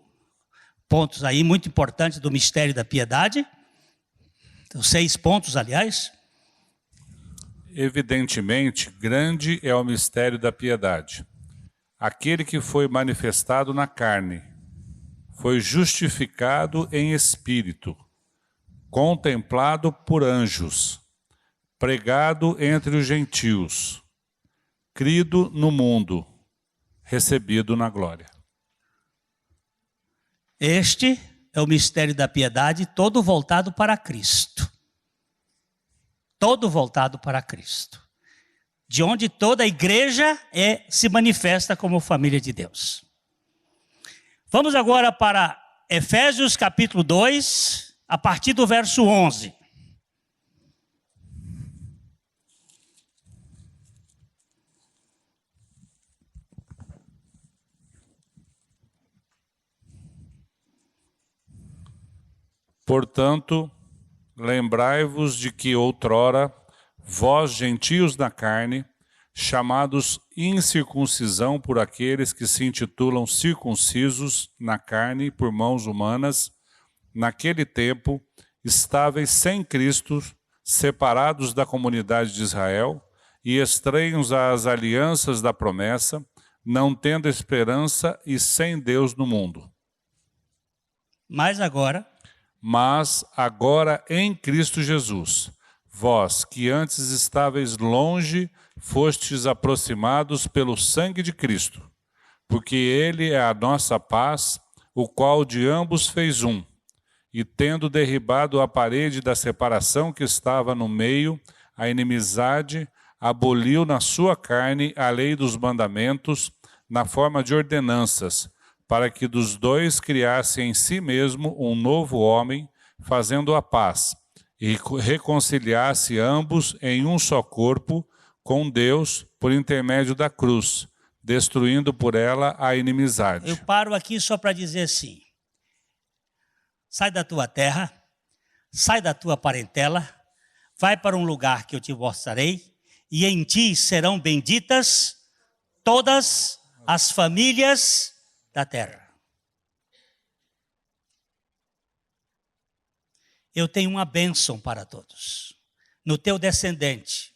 pontos aí muito importantes do mistério da piedade. Então, 6 pontos, aliás. Evidentemente, grande é o mistério da piedade. Aquele que foi manifestado na carne, foi justificado em espírito, contemplado por anjos, pregado entre os gentios, crido no mundo, recebido na glória. Este é o mistério da piedade, todo voltado para Cristo. Todo voltado para Cristo. De onde toda a igreja se manifesta como família de Deus. Vamos agora para Efésios capítulo 2, a partir do verso 11. Portanto, lembrai-vos de que outrora, vós gentios na carne, chamados incircuncisão por aqueles que se intitulam circuncisos na carne por mãos humanas, naquele tempo, estáveis sem Cristo, separados da comunidade de Israel e estranhos às alianças da promessa, não tendo esperança e sem Deus no mundo. Mas agora em Cristo Jesus, vós que antes estáveis longe, fostes aproximados pelo sangue de Cristo, porque Ele é a nossa paz, o qual de ambos fez um, e tendo derribado a parede da separação que estava no meio, a inimizade, aboliu na sua carne a lei dos mandamentos, na forma de ordenanças, para que dos dois criasse em si mesmo um novo homem, fazendo a paz, e reconciliasse ambos em um só corpo com Deus por intermédio da cruz, destruindo por ela a inimizade. eu paro aqui só para dizer assim: sai da tua terra, sai da tua parentela, vai para um lugar que eu te mostrarei, e em ti serão benditas todas as famílias da terra. Eu tenho uma bênção para todos. No teu descendente,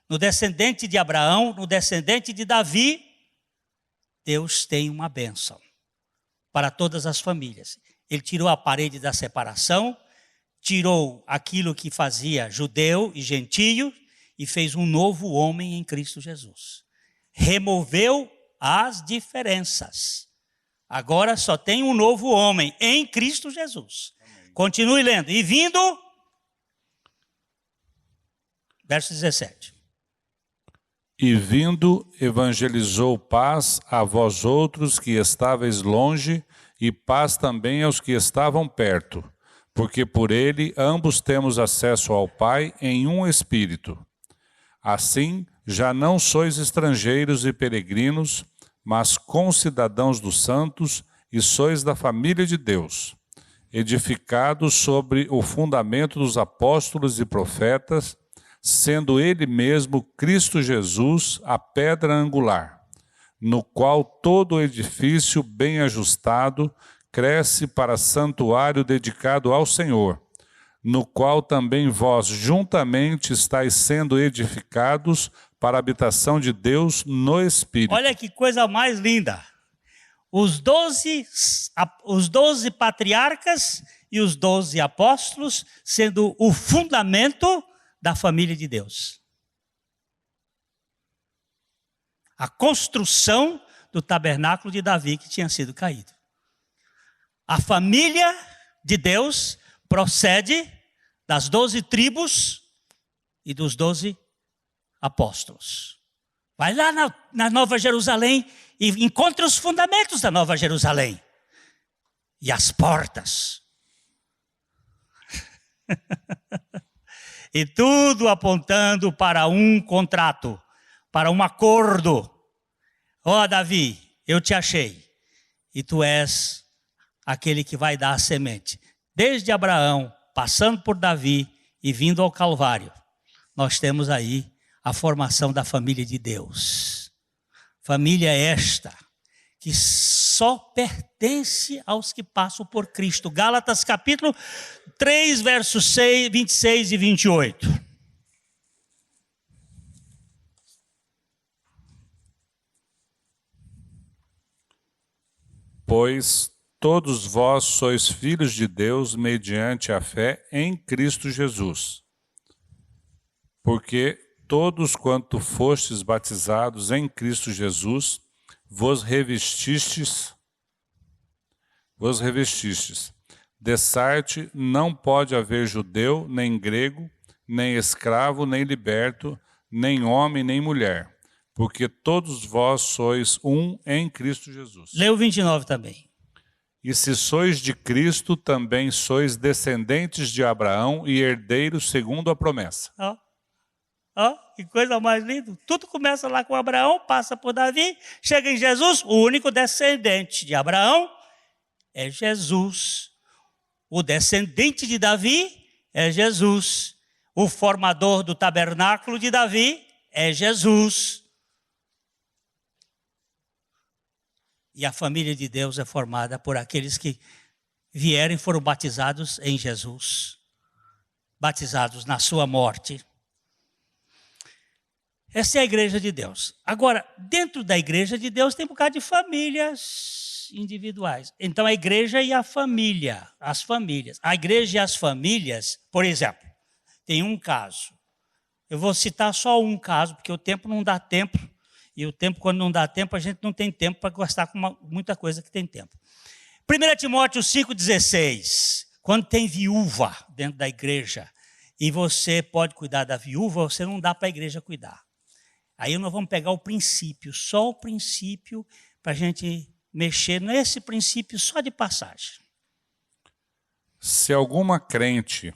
no descendente de Abraão, no descendente de Davi, Deus tem uma bênção para todas as famílias. Ele tirou a parede da separação, tirou aquilo que fazia judeu e gentio e fez um novo homem em Cristo Jesus. Removeu as diferenças. Agora só tem um novo homem em Cristo Jesus. Amém. Continue lendo. E vindo, verso 17. E vindo, evangelizou paz a vós outros que estáveis longe, e paz também aos que estavam perto, porque por ele ambos temos acesso ao Pai em um Espírito. Assim, já não sois estrangeiros e peregrinos, mas concidadãos dos santos, e sois da família de Deus, edificados sobre o fundamento dos apóstolos e profetas, sendo ele mesmo Cristo Jesus a pedra angular, no qual todo o edifício bem ajustado cresce para santuário dedicado ao Senhor, no qual também vós juntamente estáis sendo edificados para a habitação de Deus no Espírito. Olha que coisa mais linda. Os 12 patriarcas e os 12 apóstolos sendo o fundamento da família de Deus. A construção do tabernáculo de Davi que tinha sido caído. A família de Deus procede das 12 tribos e dos 12 apóstolos. Vai lá na Nova Jerusalém e encontre os fundamentos da Nova Jerusalém. E as portas. E tudo apontando para um contrato, para um acordo. Ó, Davi, eu te achei. E tu és aquele que vai dar a semente. Desde Abraão, passando por Davi e vindo ao Calvário, nós temos aí a formação da família de Deus. Família esta que só pertence aos que passam por Cristo. Gálatas capítulo 3, versos 26 e 28. Pois todos vós sois filhos de Deus mediante a fé em Cristo Jesus. Porque todos quanto fostes batizados em Cristo Jesus, vos revestistes. Dessarte não pode haver judeu, nem grego, nem escravo, nem liberto, nem homem, nem mulher, porque todos vós sois um em Cristo Jesus. Lê o 29 também. E se sois de Cristo, também sois descendentes de Abraão e herdeiros segundo a promessa. Ó, que coisa mais linda. Tudo começa lá com Abraão, passa por Davi, chega em Jesus, o único descendente de Abraão é Jesus. O descendente de Davi é Jesus. O formador do tabernáculo de Davi é Jesus. E a família de Deus é formada por aqueles que vieram e foram batizados em Jesus. Batizados na sua morte. Essa é a igreja de Deus. Agora, dentro da igreja de Deus tem um bocado de famílias individuais. Então, a igreja e a família, as famílias. A igreja e as famílias, por exemplo, tem um caso. Eu vou citar só um caso, porque o tempo não dá tempo. E o tempo, quando não dá tempo, a gente não tem tempo para gastar com muita coisa que tem tempo. 1 Timóteo 5,16. Quando tem viúva dentro da igreja, e você pode cuidar da viúva, você não dá para a igreja cuidar. Aí nós vamos pegar o princípio, só o princípio, para a gente mexer nesse princípio só de passagem. Se alguma crente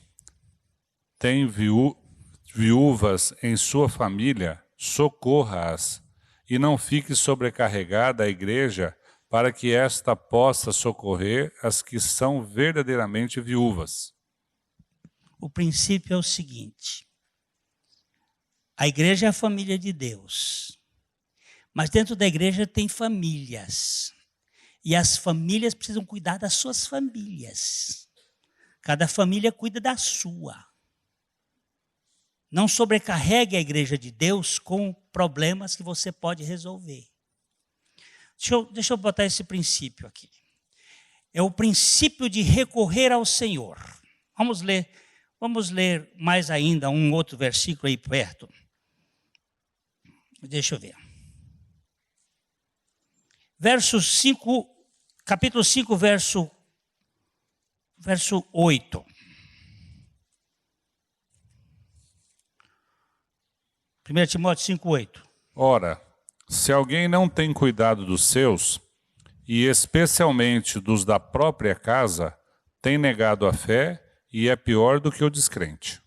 tem viúvas em sua família, socorra-as e não fique sobrecarregada a igreja para que esta possa socorrer as que são verdadeiramente viúvas. O princípio é o seguinte. A igreja é a família de Deus. Mas dentro da igreja tem famílias. E as famílias precisam cuidar das suas famílias. Cada família cuida da sua. Não sobrecarregue a igreja de Deus com problemas que você pode resolver. Deixa eu botar esse princípio aqui. É o princípio de recorrer ao Senhor. Vamos ler mais ainda um outro versículo aí perto. Deixa eu ver. Capítulo 5, verso 8. 1 Timóteo 5, 8. Ora, se alguém não tem cuidado dos seus, e especialmente dos da própria casa, tem negado a fé e é pior do que o descrente.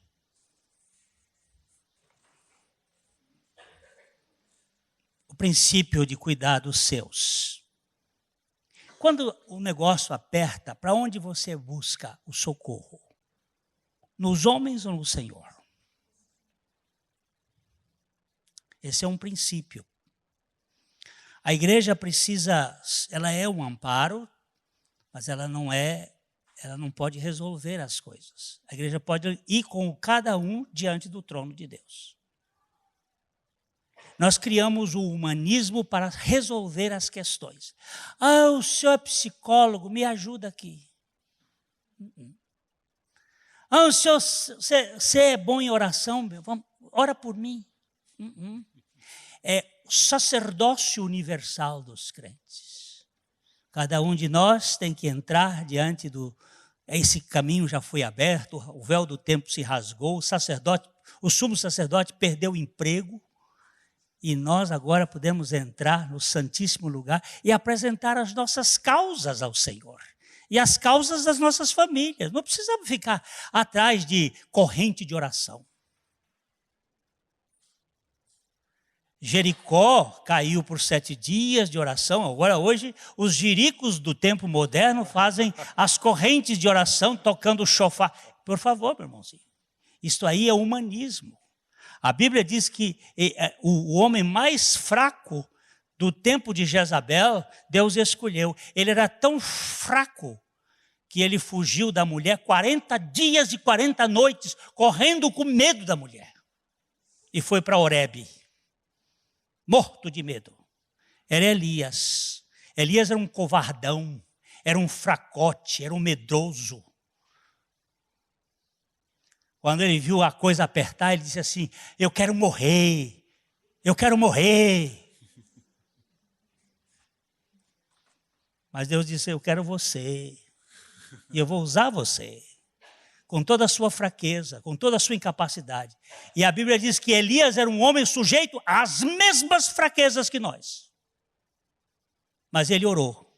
O princípio de cuidar dos seus. Quando o negócio aperta, para onde você busca o socorro? Nos homens ou no Senhor? Esse é um princípio. A igreja precisa, ela é um amparo, mas ela não pode resolver as coisas. A igreja pode ir com cada um diante do trono de Deus. Nós criamos o humanismo para resolver as questões. Ah, o senhor é psicólogo, me ajuda aqui. Ah, o senhor, você é bom em oração, ora por mim. É o sacerdócio universal dos crentes. Cada um de nós tem que entrar diante do... Esse caminho já foi aberto, o véu do templo se rasgou, o sumo sacerdote perdeu o emprego, e nós agora podemos entrar no santíssimo lugar e apresentar as nossas causas ao Senhor. E as causas das nossas famílias. Não precisamos ficar atrás de corrente de oração. Jericó caiu por 7 dias de oração. Agora hoje os jiricos do tempo moderno fazem as correntes de oração tocando o chofar. Por favor, meu irmãozinho. Isto aí é humanismo. A Bíblia diz que o homem mais fraco do tempo de Jezabel, Deus escolheu. Ele era tão fraco que ele fugiu da mulher 40 dias e 40 noites, correndo com medo da mulher. E foi para Horebe, morto de medo. Era Elias. Elias era um covardão, era um fracote, era um medroso. Quando ele viu a coisa apertar, ele disse assim, eu quero morrer, eu quero morrer. Mas Deus disse, eu quero você, e eu vou usar você, com toda a sua fraqueza, com toda a sua incapacidade. E a Bíblia diz que Elias era um homem sujeito às mesmas fraquezas que nós. Mas ele orou.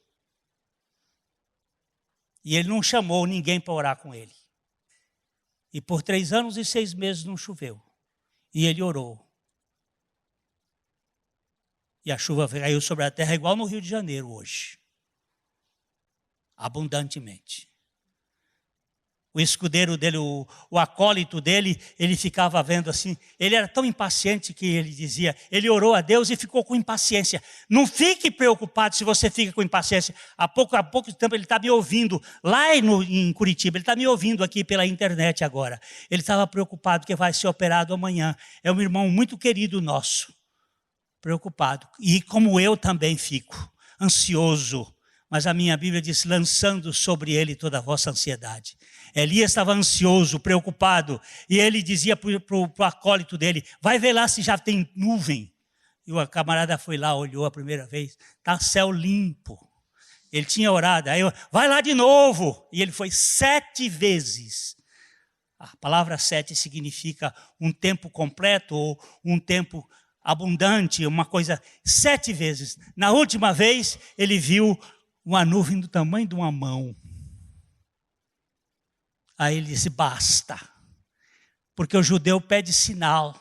E ele não chamou ninguém para orar com ele. E por 3 anos e 6 meses não choveu. E ele orou. E a chuva caiu sobre a terra igual no Rio de Janeiro hoje. Abundantemente. O escudeiro dele, o acólito dele, ele ficava vendo assim. Ele era tão impaciente que ele dizia, ele orou a Deus e ficou com impaciência. Não fique preocupado se você fica com impaciência. Há pouco tempo ele está me ouvindo, lá em Curitiba, ele está me ouvindo aqui pela internet agora. Ele estava preocupado que vai ser operado amanhã. É um irmão muito querido nosso. Preocupado. E como eu também fico, ansioso. Mas a minha Bíblia diz, lançando sobre ele toda a vossa ansiedade. Elias estava ansioso, preocupado, e ele dizia para o acólito dele, vai ver lá se já tem nuvem. E o camarada foi lá, olhou a primeira vez, está céu limpo. Ele tinha orado, aí eu, vai lá de novo. E ele foi 7 vezes. A palavra 7 significa um tempo completo ou um tempo abundante, uma coisa, 7 vezes. Na última vez, ele viu uma nuvem do tamanho de uma mão. Aí ele disse, basta. Porque o judeu pede sinal.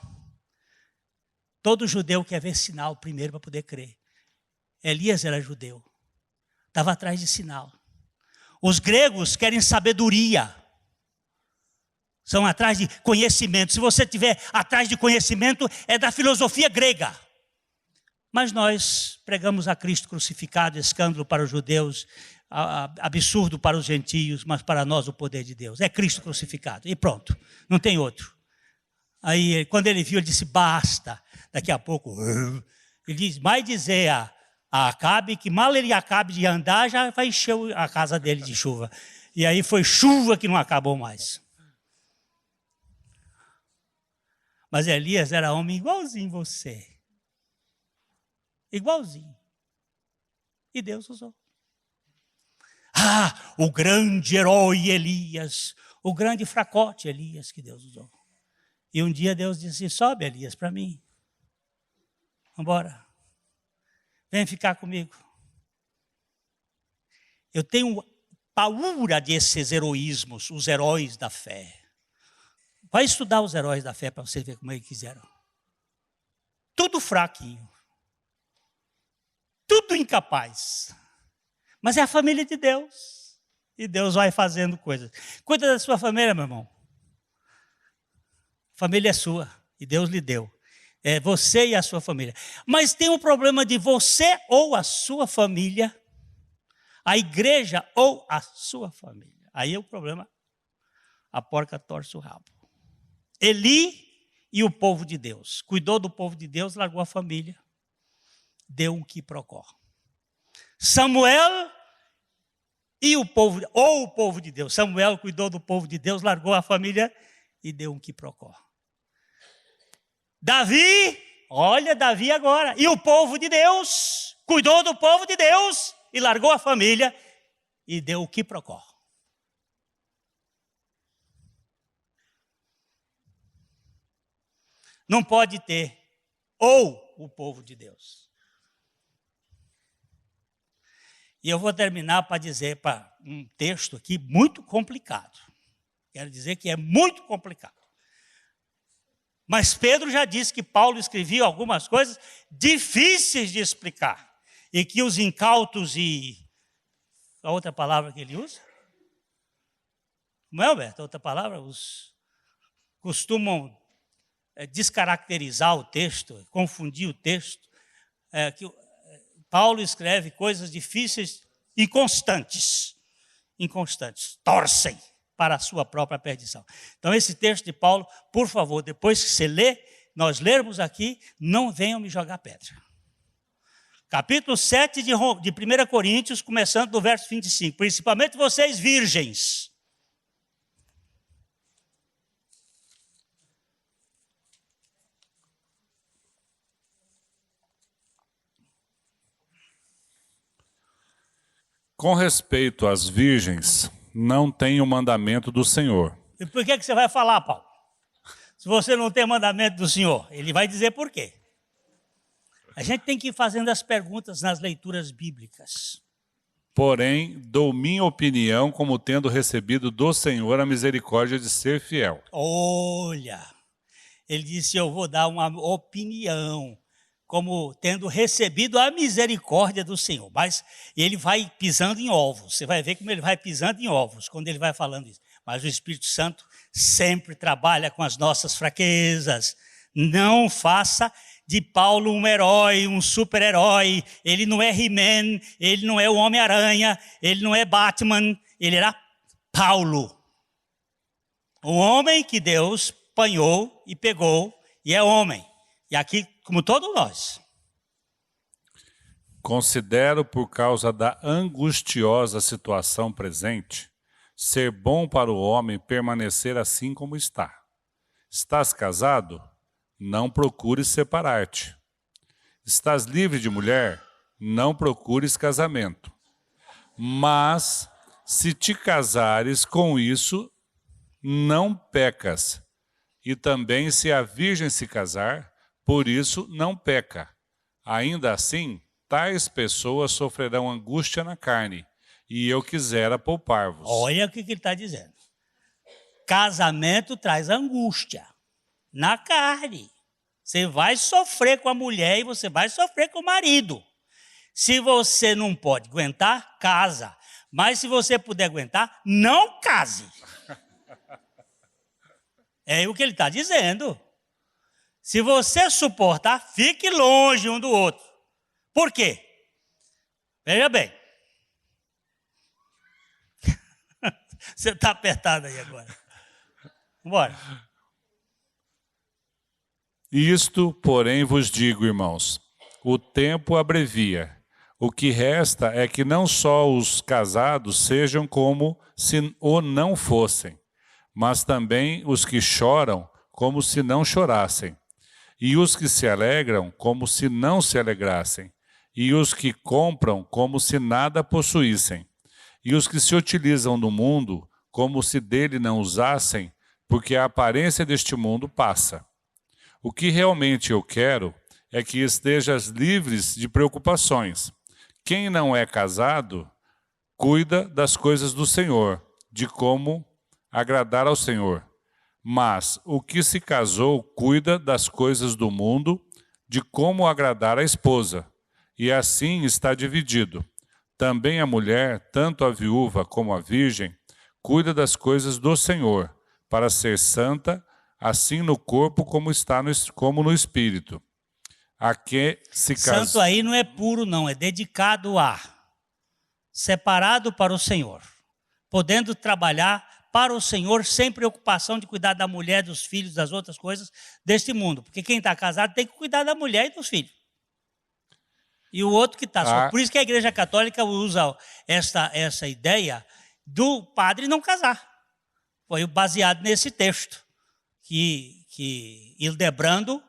Todo judeu quer ver sinal primeiro para poder crer. Elias era judeu. Estava atrás de sinal. Os gregos querem sabedoria. São atrás de conhecimento. Se você estiver atrás de conhecimento, é da filosofia grega. Mas nós pregamos a Cristo crucificado, escândalo para os judeus, absurdo para os gentios, mas para nós o poder de Deus. É Cristo crucificado e pronto, não tem outro. Aí quando ele viu, ele disse, basta. Daqui a pouco, ele diz, vai dizer a Acabe que mal ele acabe de andar, já vai encher a casa dele de chuva. E aí foi chuva que não acabou mais. Mas Elias era homem igualzinho você. Igualzinho. E Deus usou. Ah, o grande herói Elias, o grande fracote Elias que Deus usou. E um dia Deus disse, sobe Elias para mim. embora. Vem ficar comigo. Eu tenho paura desses heroísmos, os heróis da fé. Vai estudar os heróis da fé para você ver como eles quiseram. Tudo fraquinho. Tudo incapaz. Mas é a família de Deus. E Deus vai fazendo coisas. Cuida da sua família, meu irmão. A família é sua. E Deus lhe deu. É você e a sua família. Mas tem um problema de você ou a sua família, a igreja ou a sua família. Aí é o problema. A porca torce o rabo. Eli e o povo de Deus. Cuidou do povo de Deus, largou a família. Deu um quiprocó. Samuel e o povo, ou o povo de Deus. Samuel cuidou do povo de Deus, largou a família e deu um quiprocó. Davi, olha Davi agora, e o povo de Deus, cuidou do povo de Deus e largou a família e deu o quiprocó. Não pode ter ou o povo de Deus. E eu vou terminar para dizer para um texto aqui muito complicado. Quero dizer que é muito complicado. Mas Pedro já disse que Paulo escrevia algumas coisas difíceis de explicar. E que os incautos e... a outra palavra que ele usa? Como é, Alberto? A outra palavra? Os costumam descaracterizar o texto, confundir o texto. Paulo escreve coisas difíceis, inconstantes, torcem para a sua própria perdição. Então, esse texto de Paulo, por favor, depois que você lê, nós lermos aqui, não venham me jogar pedra. Capítulo 7 de 1 Coríntios, começando do verso 25. Principalmente vocês virgens. Com respeito às virgens, não tem o mandamento do Senhor. E por que você vai falar, Paulo? Se você não tem mandamento do Senhor, ele vai dizer por quê. A gente tem que ir fazendo as perguntas nas leituras bíblicas. Porém, dou minha opinião como tendo recebido do Senhor a misericórdia de ser fiel. Olha, ele disse, eu vou dar uma opinião, como tendo recebido a misericórdia do Senhor. Mas ele vai pisando em ovos. Você vai ver como ele vai pisando em ovos quando ele vai falando isso. Mas o Espírito Santo sempre trabalha com as nossas fraquezas. Não faça de Paulo um herói, um super-herói. Ele não é He-Man, ele não é o Homem-Aranha, ele não é Batman, ele era Paulo. Um homem que Deus apanhou e pegou e é homem. E aqui, como todos nós. Considero, por causa da angustiosa situação presente, ser bom para o homem permanecer assim como está. Estás casado? Não procures separar-te. Estás livre de mulher? Não procures casamento. Mas, se te casares com isso, não pecas. E também se a virgem se casar, por isso não peca. Ainda assim, tais pessoas sofrerão angústia na carne, e eu quisera poupar-vos. Olha o que ele está dizendo. Casamento traz angústia na carne. Você vai sofrer com a mulher e você vai sofrer com o marido. Se você não pode aguentar, casa. Mas se você puder aguentar, não case. É o que ele está dizendo. Se você suportar, fique longe um do outro. Por quê? Veja bem. Você está apertado aí agora. Bora. Isto, porém, vos digo, irmãos, o tempo abrevia. O que resta é que não só os casados sejam como se o não fossem, mas também os que choram como se não chorassem, e os que se alegram como se não se alegrassem, e os que compram como se nada possuíssem, e os que se utilizam do mundo como se dele não usassem, porque a aparência deste mundo passa. O que realmente eu quero é que estejas livres de preocupações. Quem não é casado, cuida das coisas do Senhor, de como agradar ao Senhor. Mas o que se casou, cuida das coisas do mundo, de como agradar a esposa. E assim está dividido. Também a mulher, tanto a viúva como a virgem, cuida das coisas do Senhor, para ser santa, assim no corpo como no espírito. A que se casa... Santo aí não é puro, não, é dedicado a, separado para o Senhor, podendo trabalhar para o Senhor sem preocupação de cuidar da mulher, dos filhos, das outras coisas deste mundo. Porque quem está casado tem que cuidar da mulher e dos filhos. E o outro que está só. Por isso que a Igreja Católica usa essa ideia do padre não casar. Foi baseado nesse texto, que Hildebrando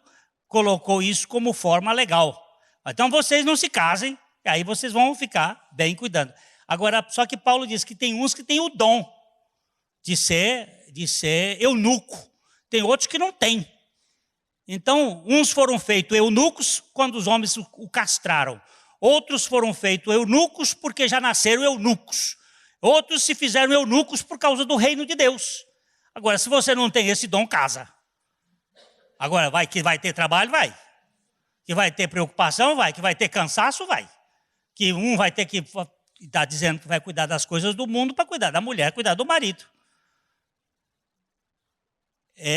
colocou isso como forma legal. Então vocês não se casem, aí vocês vão ficar bem cuidando. Agora, só que Paulo diz que tem uns que têm o dom de ser eunuco, tem outros que não têm. Então, uns foram feitos eunucos quando os homens o castraram. Outros foram feitos eunucos porque já nasceram eunucos. Outros se fizeram eunucos por causa do reino de Deus. Agora, se você não tem esse dom, casa. Agora, que vai ter trabalho, vai. Que vai ter preocupação, vai. Que vai ter cansaço, vai. Que um vai ter que estar dizendo que vai cuidar das coisas do mundo para cuidar da mulher, cuidar do marido.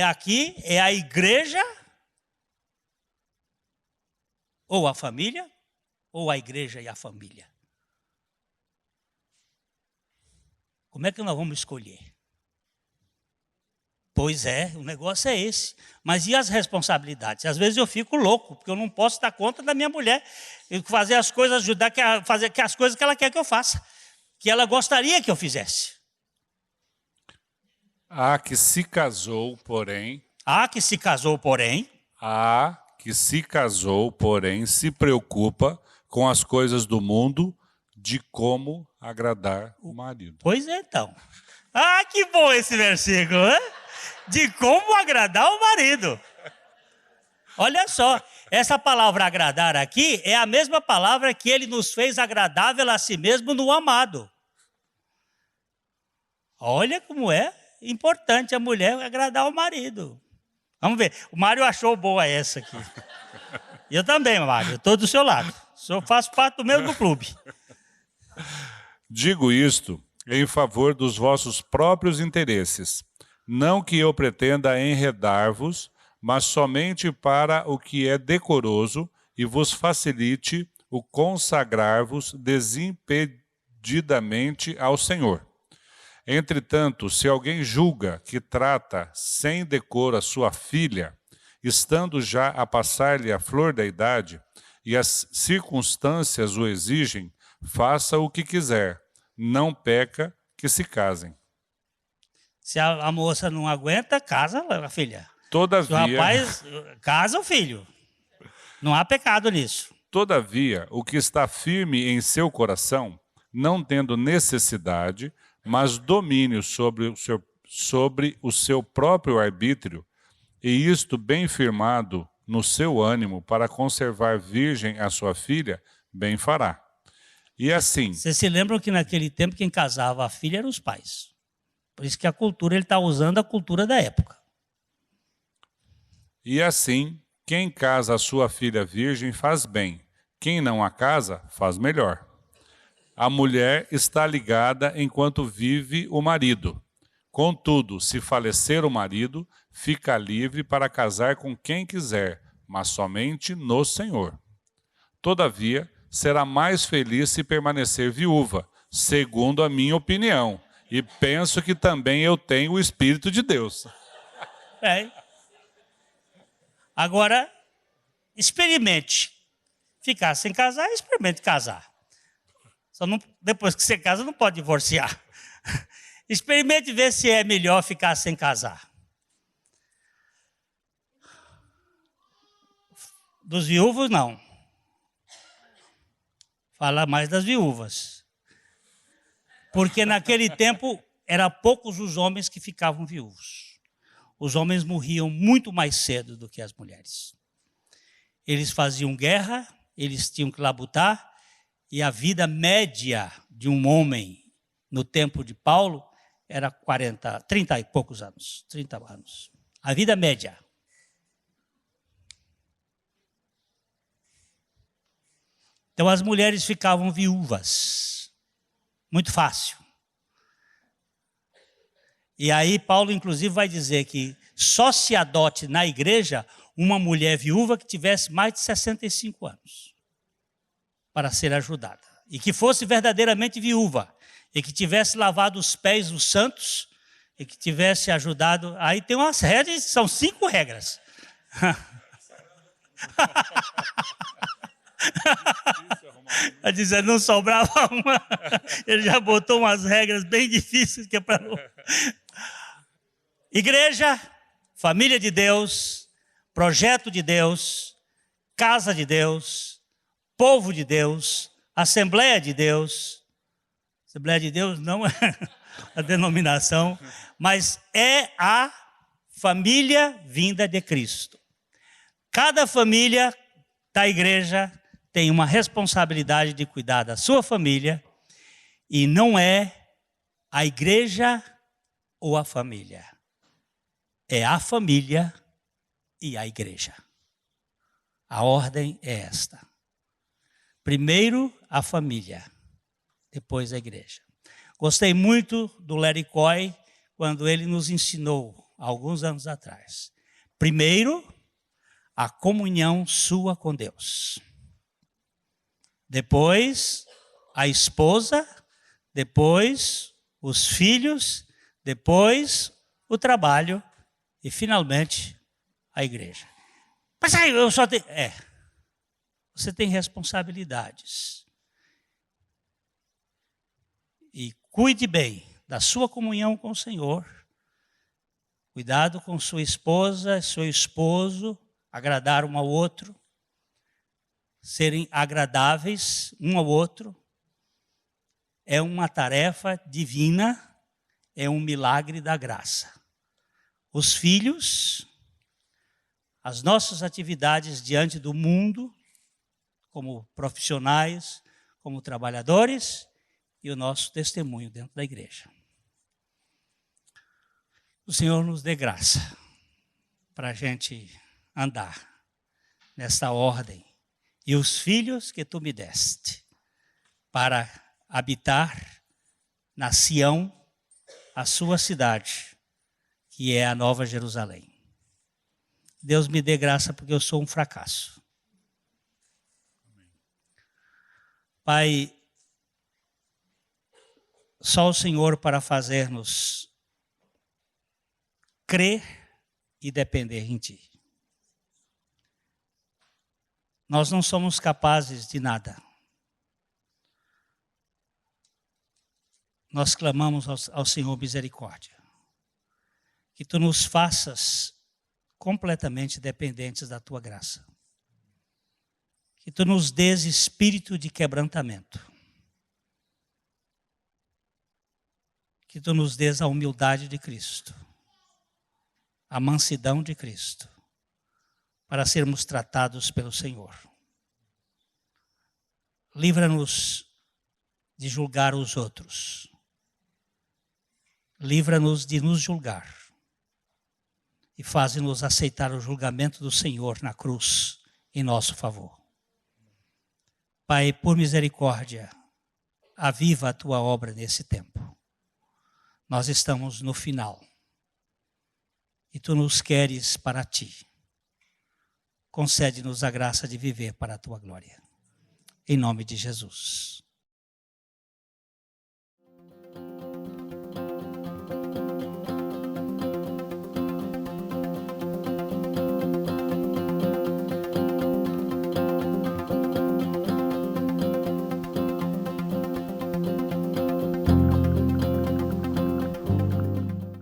Aqui é a igreja, ou a família, ou a igreja e a família. Como é que nós vamos escolher? Pois é, o negócio é esse. Mas e as responsabilidades? Às vezes eu fico louco, porque eu não posso dar conta da minha mulher, fazer as coisas, ajudar a fazer as coisas que ela quer que eu faça, que ela gostaria que eu fizesse. A que se casou, porém... A que se casou, porém... A que se casou, porém, se preocupa com as coisas do mundo, de como agradar o marido. Pois é, então. Ah, que bom esse versículo, né? De como agradar o marido. Olha só, essa palavra agradar aqui é a mesma palavra que ele nos fez agradável a si mesmo no amado. Olha como é importante a mulher agradar o marido. Vamos ver, o Mário achou boa essa aqui. Eu também, Mário, estou do seu lado. Faço parte do mesmo clube. Digo isto em favor dos vossos próprios interesses. Não que eu pretenda enredar-vos, mas somente para o que é decoroso e vos facilite o consagrar-vos desimpedidamente ao Senhor. Entretanto, se alguém julga que trata sem decoro a sua filha, estando já a passar-lhe a flor da idade, e as circunstâncias o exigem, faça o que quiser, não peca que se casem. Se a moça não aguenta, casa a filha. Todavia, se o rapaz, casa o filho. Não há pecado nisso. Todavia, o que está firme em seu coração, não tendo necessidade, mas domínio sobre o seu próprio arbítrio, e isto bem firmado no seu ânimo para conservar virgem a sua filha, bem fará. E assim... Vocês se lembram que naquele tempo quem casava a filha eram os pais. Por isso que a cultura, ele está usando a cultura da época. E assim, quem casa a sua filha virgem faz bem, quem não a casa faz melhor. A mulher está ligada enquanto vive o marido. Contudo, se falecer o marido, fica livre para casar com quem quiser, mas somente no Senhor. Todavia, será mais feliz se permanecer viúva, segundo a minha opinião. E penso que também eu tenho o Espírito de Deus. Agora, experimente ficar sem casar, experimente casar. Só não, depois que você casa, não pode divorciar. Experimente ver se é melhor ficar sem casar. Dos viúvos, não. Fala mais das viúvas. Porque naquele tempo, eram poucos os homens que ficavam viúvos. Os homens morriam muito mais cedo do que as mulheres. eles faziam guerra, eles tinham que labutar, e a vida média de um homem no tempo de Paulo era 30 e poucos anos, 30 anos. A vida média. Então as mulheres ficavam viúvas, muito fácil. E aí Paulo, inclusive, vai dizer que só se adote na igreja uma mulher viúva que tivesse mais de 65 anos para ser ajudada. E que fosse verdadeiramente viúva. E que tivesse lavado os pés dos santos. E que tivesse ajudado. Aí tem umas regras, são 5 regras. Está dizendo, não sobrava uma. Ele já botou umas regras bem difíceis que é para não. Igreja, família de Deus, projeto de Deus, casa de Deus, povo de Deus, Assembleia de Deus. Assembleia de Deus não é a denominação, mas é a família vinda de Cristo. Cada família da igreja tem uma responsabilidade de cuidar da sua família e não é a igreja ou a família. É a família e a igreja. A ordem é esta. Primeiro a família, depois a igreja. Gostei muito do Larry Coy quando ele nos ensinou, alguns anos atrás. Primeiro, a comunhão sua com Deus. Depois, a esposa. Depois, os filhos. Depois, o trabalho. E, finalmente, a igreja. Mas aí, eu só tenho... Você tem responsabilidades. E cuide bem da sua comunhão com o Senhor. Cuidado com sua esposa, seu esposo, agradar um ao outro. Serem agradáveis um ao outro. É uma tarefa divina, é um milagre da graça. Os filhos, as nossas atividades diante do mundo, como profissionais, como trabalhadores, e o nosso testemunho dentro da igreja. O Senhor nos dê graça para a gente andar nessa ordem. E os filhos que tu me deste, para habitar na Sião, a sua cidade, que é a Nova Jerusalém. Deus me dê graça porque eu sou um fracasso. Pai, só o Senhor para fazer-nos crer e depender em Ti. Nós não somos capazes de nada. Nós clamamos ao Senhor misericórdia. Que Tu nos faças completamente dependentes da Tua graça. Que Tu nos dês espírito de quebrantamento. Que Tu nos dês a humildade de Cristo. A mansidão de Cristo. Para sermos tratados pelo Senhor. Livra-nos de julgar os outros. Livra-nos de nos julgar. E faze-nos aceitar o julgamento do Senhor na cruz em nosso favor. Pai, por misericórdia, aviva a Tua obra nesse tempo. Nós estamos no final. E Tu nos queres para Ti. Concede-nos a graça de viver para a Tua glória. Em nome de Jesus.